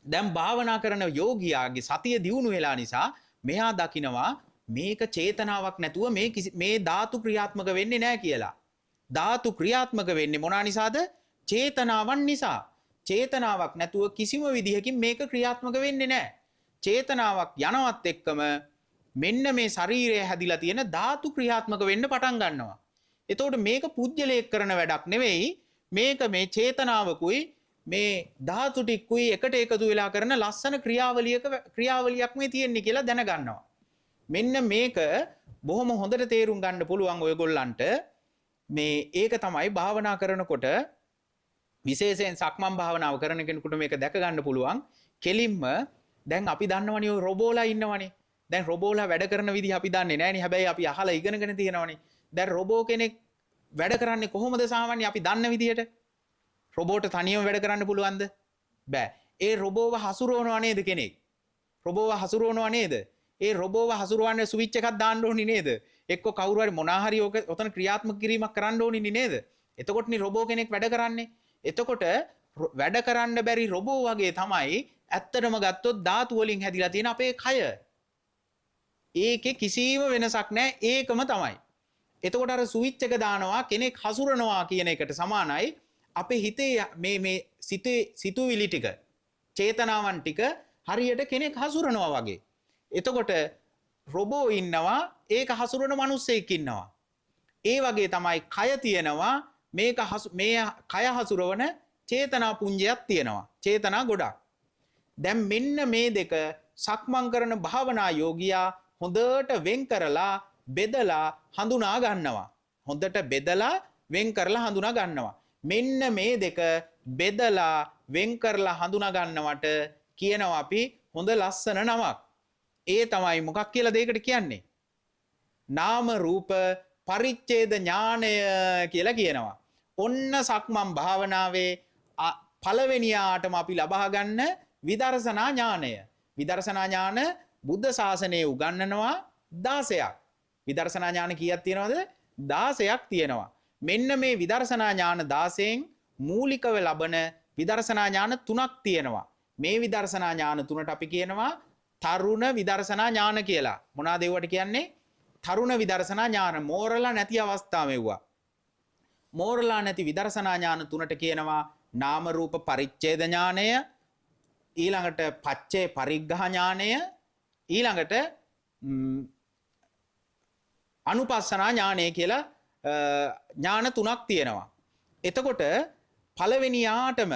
දැන් භාවනා කරන යෝගියාගේ සතිය දියුණු වෙලා නිසා මෙහා දකිනවා මේක චේතනාවක් නැතුව මේ ධාතු ක්‍රියාත්මක වෙන්නේ නැහැ කියලා. ධාතු ක්‍රියාත්මක වෙන්නේ මොනවා නිසාද? චේතනාවන් නිසා. චේතනාවක් නැතුව කිසිම විදිහකින් මේක ක්‍රියාත්මක වෙන්නේ නැහැ. චේතනාවක් යනවත් එක්කම මෙන්න මේ ශරීරය හැදිලා තියෙන ධාතු ක්‍රියාත්මක වෙන්න පටන් ගන්නවා. එතකොට මේක පුජ්‍යලයක් කරන වැඩක් නෙවෙයි. මේක මේ චේතනාවකුයි මේ ධාතු ටිකුයි එකට එකතු වෙලා කරන ලස්සන ක්‍රියාවලියක් මේ තියෙන්නේ කියලා දැනගන්නවා. මෙන්න මේක බොහොම හොඳට තේරුම් ගන්න පුළුවන් ඔයගොල්ලන්ට. මේ ඒක තමයි භාවනා කරනකොට විශේෂයෙන් සක්මන් භාවනාව කරන කෙනෙකුට මේක දැක ගන්න පුළුවන්. කෙලින්ම දැන් අපි දන්නවනේ ඔය රොබෝලා ඉන්නවනේ. දැන් රොබෝලා වැඩ කරන විදිහ අපි දන්නේ නැහැනේ. හැබැයි අපි අහලා ඉගෙනගෙන තියෙනවනේ. දැන් රොබෝ කෙනෙක් වැඩ කරන්නේ කොහොමද සාමාන්‍ය අපි දන්න විදිහට? රොබෝට තනියම වැඩ කරන්න පුළුවන්ද? බෑ. ඒ රොබෝව හසුරවනවා නේද කෙනෙක්? රොබෝව හසුරවනවා නේද? ඒ රොබෝව හසුරවන්න ස්විච් එකක් දාන්න ඕනි නේද? එක්ක කවුරු හරි මොනා හරි ඔතන ක්‍රියාත්මක කිරීමක් කරන්න ඕනි නේද? එතකොටනේ රොබෝ කෙනෙක් වැඩ කරන්නේ. එතකොට වැඩ කරන්න බැරි රොබෝ වගේ තමයි ඇත්තටම ගත්තොත් ධාතු වලින් හැදිලා තියෙන අපේ කය. ඒකේ කිසිම වෙනසක් නැහැ. ඒකම තමයි. එතකොට අර ස්විච් එක දානවා කෙනෙක් හසුරනවා කියන එකට සමානයි අපේ හිතේ මේ සිතුවිලි ටික චේතනාවන් ටික හරියට කෙනෙක් හසුරනවා වගේ. එතකොට රොබෝ ඉන්නවා ඒක හසුරන මිනිස්සෙක් ඉන්නවා. ඒ වගේ තමයි කය තියෙනවා මේ කය හසුරවන චේතනා පුඤ්ජයක් තියෙනවා. චේතනා ගොඩක්. දැන් මෙන්න මේ දෙක සක්මන් කරන භාවනා යෝගියා හොඳට වෙන් කරලා බෙදලා හඳුනා ගන්නවා. හොඳට බෙදලා වෙන් කරලා හඳුනා ගන්නවා. මෙන්න මේ දෙක බෙදලා වෙන් කරලා හඳුනා ගන්නවට කියනවා අපි හොඳ ලස්සන නමක්. ඒ තමයි මොකක් කියලාද ඒකට කියන්නේ? නාම රූප පරිච්ඡේද ඥානය කියලා කියනවා. ඔන්න සක්මන් භාවනාවේ පළවෙනියාටම අපි ලබා ගන්න විදර්ශනා ඥානය. විදර්ශනා ඥාන බුද්ධ ශාසනයේ උගන්වනවා 16ක්. විදර්ශනා ඥාන කීයක් තියෙනවද? 16ක් තියෙනවා. මෙන්න මේ විදර්ශනා ඥාන 16න් මූලිකව ලබන විදර්ශනා ඥාන 3ක් තියෙනවා. මේ විදර්ශනා ඥාන 3ට අපි කියනවා තරුණ විදර්ශනා ඥාන කියලා. මොනවාද ඒවට කියන්නේ? තරුණ විදර්ශනා ඥාන. මෝරලා නැති අවස්ථා මෙව්වා. මෝරලා නැති විදර්ශනා ඥාන 3ට කියනවා නාම රූප පරිච්ඡේද ඥානය, ඊළඟට පච්චේ පරිග්ඝහ ඥානය, ඊළඟට අනුපස්සනා ඥානය කියලා ඥාන 3ක් තියෙනවා. එතකොට පළවෙනියාටම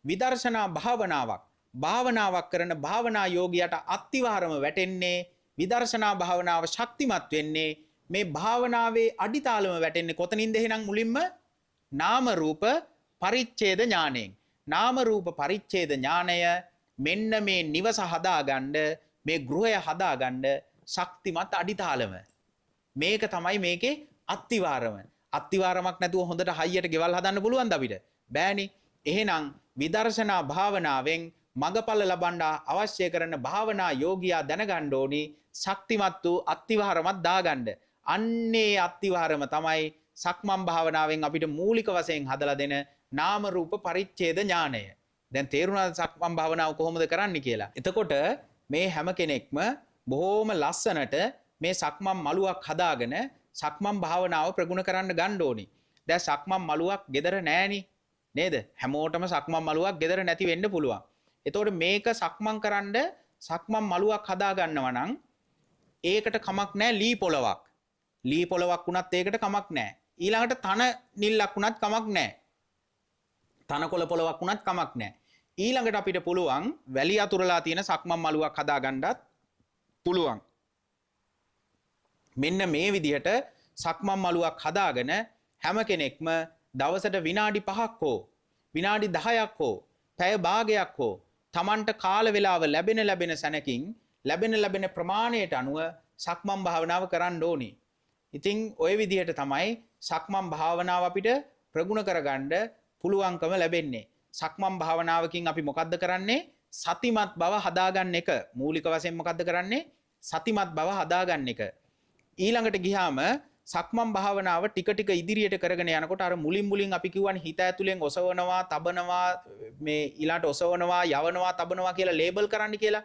විදර්ශනා භාවනාවක් කරන භාවනා යෝගියට අත්තිවාරම වැටෙන්නේ විදර්ශනා භාවනාව ශක්තිමත් වෙන්නේ මේ භාවනාවේ අඩිතාලම වැටෙන්නේ කොතනින්ද එහෙනම් මුලින්ම නාම රූප පරිච්ඡේද ඥාණයෙන්. නාම රූප පරිච්ඡේද ඥාණය මෙන්න මේ නිවස හදාගන්න මේ ගෘහය හදාගන්න ශක්තිමත් අඩිතාලම. මේක තමයි මේකේ අත්තිවාරම. අත්තිවාරමක් නැතුව හොඳට හයියට ගෙවල් හදන්න පුළුවන්ද අපිට? බෑනේ. එහෙනම් විදර්ශනා භාවනාවෙන් මඟඵල ලබන්න අවශ්‍ය කරන භාවනා යෝගියා දැනගන්න ඕනි ශක්තිමත් වූ අත්තිවාරමක් දාගන්න. අන්නේ අත්තිවාරම තමයි සක්මන් භාවනාවෙන් අපිට මූලික වශයෙන් හදලා දෙන නාම රූප පරිච්ඡේද ඥානය. දැන් තේරුණාද සක්මන් භාවනාව කොහොමද කරන්නේ කියලා? එතකොට මේ හැම කෙනෙක්ම බොහොම ලස්සනට මේ සක්මන් මළුවක් හදාගෙන සක්මන් භාවනාව ප්‍රගුණ කරන්න ගන්න ඕනි. දැන් සක්මන් මළුවක් gedara නෑනේ නේද? හැමෝටම සක්මන් මළුවක් gedara නැති වෙන්න පුළුවන්. එතකොට මේක සක්මන් කරන්න සක්මන් මළුවක් හදා ගන්නවා නම් ඒකට කමක් නෑ ලී පොලවක්. ලී පොලවක් වුණත් ඒකට කමක් නෑ. ඊළඟට තන නිල්ලක් වුණත් කමක් නෑ. තනකොළ පොලවක් වුණත් කමක් නෑ. ඊළඟට අපිට පුළුවන් වැලි අතුරලා තියෙන සක්මන් මළුවක් හදා ගන්නත් පුළුවන්. මෙන්න මේ විදිහට සක්මන් මළුවක් හදාගෙන හැම කෙනෙක්ම දවසට විනාඩි 5ක් හෝ විනාඩි 10ක් හෝ පැය භාගයක් හෝ Tamanට කාල වේලාව ලැබෙන සැනකින් ලැබෙන ප්‍රමාණයට අනුව සක්මන් භාවනාව කරන්න ඕනේ. ඉතින් ওই විදිහට තමයි සක්මන් භාවනාව අපිට ප්‍රගුණ කරගන්න පුළුවන්කම ලැබෙන්නේ. සක්මන් භාවනාවකින් අපි මොකද්ද කරන්නේ? සතිමත් බව හදාගන්න එක. මූලික වශයෙන් මොකද්ද කරන්නේ? සතිමත් බව හදාගන්න එක. ඊළඟට ගියාම සක්මන් භාවනාව ටික ටික ඉදිරියට කරගෙන යනකොට අර මුලින් අපි කියවනේ හිත ඇතුලෙන් ඔසවනවා, තබනවා, මේ ඊළාට ඔසවනවා, යවනවා, තබනවා කියලා ලේබල් කරන්න කියලා.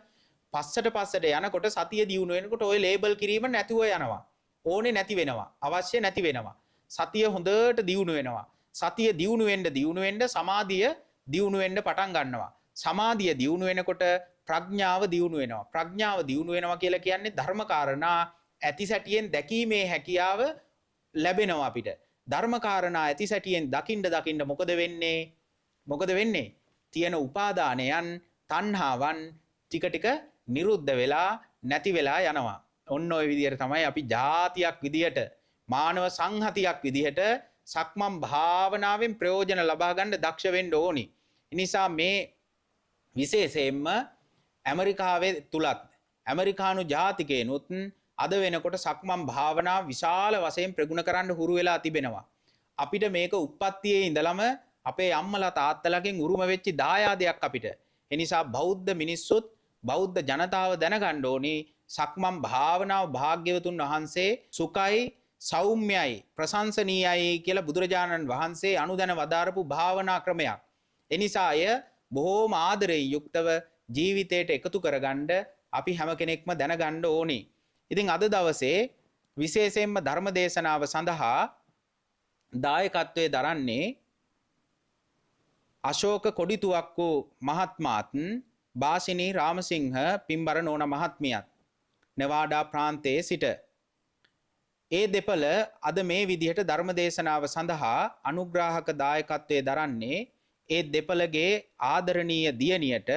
පස්සට යනකොට සතිය දියුණු වෙනකොට ওই ලේබල් කිරීම නැතුව යනවා. ඕනේ නැති වෙනවා. අවශ්‍ය නැති වෙනවා. සතිය හොඳට දියුණු වෙනවා. සතිය දියුණු වෙන්න සමාධිය දියුණු වෙන්න පටන් ගන්නවා. සමාධිය දියුණු වෙනකොට ප්‍රඥාව දියුණු වෙනවා. ප්‍රඥාව දියුණු වෙනවා කියලා කියන්නේ ධර්මකාරණා ඇතිසැටියෙන් දැකීමේ හැකියාව ලැබෙනවා අපිට. ධර්මකාරණා ඇතිසැටියෙන් දකින්න මොකද වෙන්නේ? තියෙන උපාදානයන්, තණ්හාවන් ටික නිරුද්ධ වෙලා නැති වෙලා යනවා. ඔන්න ඔය විදිහට තමයි අපි ජාතියක් විදිහට මානව සංහතියක් විදිහට සක්මන් භාවනාවෙන් ප්‍රයෝජන ලබා ගන්න දක්ෂ වෙන්න ඕනි. ඒ නිසා මේ විශේෂයෙන්ම ඇමරිකාවේ තුලත් ඇමරිකානු ජාතිකයනුත් අද වෙනකොට සක්මන් භාවනා විශාල වශයෙන් ප්‍රගුණ කරන්න හුරු වෙලා තිබෙනවා. අපිට මේක උප්පත්තියේ ඉඳලම අපේ අම්මලා තාත්තලාගෙන් උරුම වෙච්ච දායාදයක් අපිට. ඒ නිසා බෞද්ධ මිනිස්සුත් බෞද්ධ ජනතාව දැනගන්න ඕනේ සක්මන් භාවනාව භාග්‍යවතුන් වහන්සේ සුඛයි සෞම්‍යයි ප්‍රශංසනීයයි කියලා බුදුරජාණන් වහන්සේ අනුදැන වදාරපු භාවනා ක්‍රමයක්. ඒ නිසා අය බොහෝම ආදරයෙන් යුක්තව ජීවිතයට එකතු කරගන්න අපි හැම කෙනෙක්ම දැනගන්න ඕනේ. ඉතින් අද දවසේ විශේෂයෙන්ම ධර්ම දේශනාව සඳහා දායකත්වයේ දරන්නේ අශෝක කොඩිතුවක්කු මහත්මාත් බාසිනී රාමසිංහ පින්බර නෝන මහත්මියත් නෙවාඩා ප්‍රාන්තයේ සිට ඒ දෙපළ අද මේ විදිහට ධර්ම දේශනාව සඳහා අනුග්‍රාහක දායකත්වයේ දරන්නේ ඒ දෙපළගේ ආදරණීය දියණියට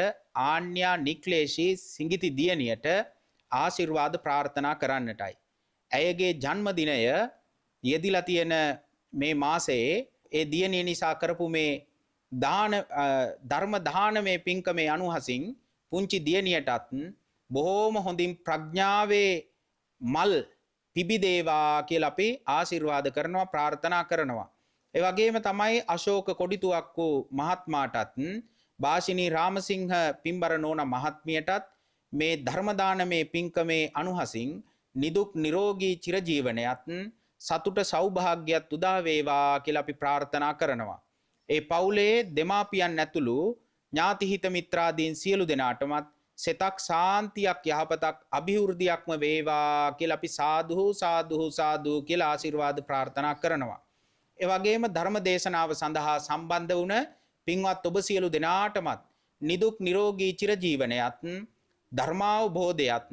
ආන්‍යා නික්ලේශී සිඟිති දියණියට ආශිර්වාද ප්‍රාර්ථනා කරන්නටයි. ඇයගේ ජන්මදිනය යෙදිලා තියෙන මේ මාසයේ ඒ දියණිය නිසා කරපු මේ ධර්ම දානමේ පින්කමේ අනුහසින් පුංචි දියණියටත් බොහෝම හොඳින් ප්‍රඥාවේ මල් පිබිදේවා කියලා අපි ආශිර්වාද කරනවා ප්‍රාර්ථනා කරනවා. ඒ වගේම තමයි අශෝක කොඩිතුවක්කු මහත්මයාටත් බාසිනී රාමසිංහ පින්බර නෝන මහත්මියටත් මේ ධර්ම දානමේ පින්කමේ අනුහසින් නිදුක් නිරෝගී චිරජීවනයත් සතුට සෞභාග්‍යයත් උදා වේවා කියලා අපි ප්‍රාර්ථනා කරනවා. ඒ පවුලේ දෙමාපියන් ඇතුළු ඥාති හිත මිත්‍රාදීන් සියලු දෙනාටමත් සෙතක් සාන්තියක් යහපතක් අභිවෘද්ධියක්ම වේවා කියලා අපි සාදු කියලා ආශිර්වාද ප්‍රාර්ථනා කරනවා. ඒ වගේම ධර්ම දේශනාව සඳහා සම්බන්ධ වුණ පින්වත් ඔබ සියලු දෙනාටමත් නිදුක් නිරෝගී චිරජීවනයත් ධර්මාවබෝධයත්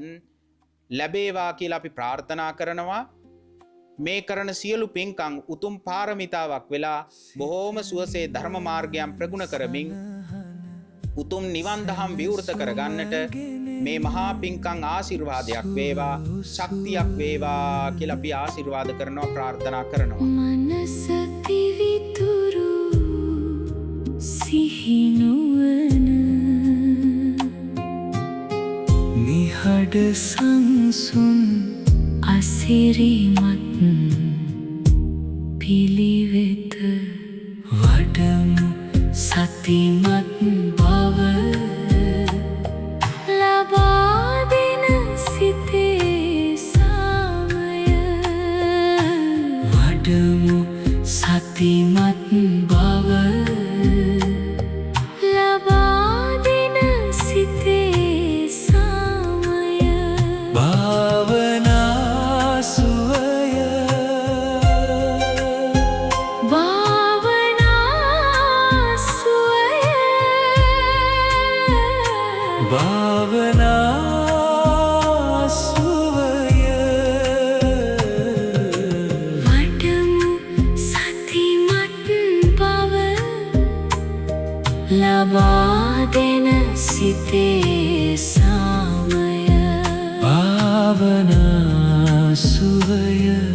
ලැබේවා කියලා අපි ප්‍රාර්ථනා කරනවා. මේ කරන සියලු පින්කම් උතුම් පාරමිතාවක් වෙලා බොහෝම සුවසේ ධර්ම මාර්ගයන් ප්‍රගුණ කරමින් උතුම් නිවන් දහම් විවෘත කරගන්නට මේ මහා පින්කම් ආශිර්වාදයක් වේවා, ශක්තියක් වේවා කියලා අපි ආශිර්වාද කරනවා ප්‍රාර්ථනා කරනවා. මනස පිවිතුරු සිහිනුවන නිහඬ සංසුන් අසිරිමත් පිළිවෙත වඩමු සතිමත් බව ලබා දෙන සිතේ සාමය වඩමු සතිමත් බව ලබා දෙන සිතේ සාමය භාවනා සුවය භාවනා සුවය භාවනා සුවය වඩමු සතිමත් බව ලබා දෙන සිතේ සාමය භාවනා සුවය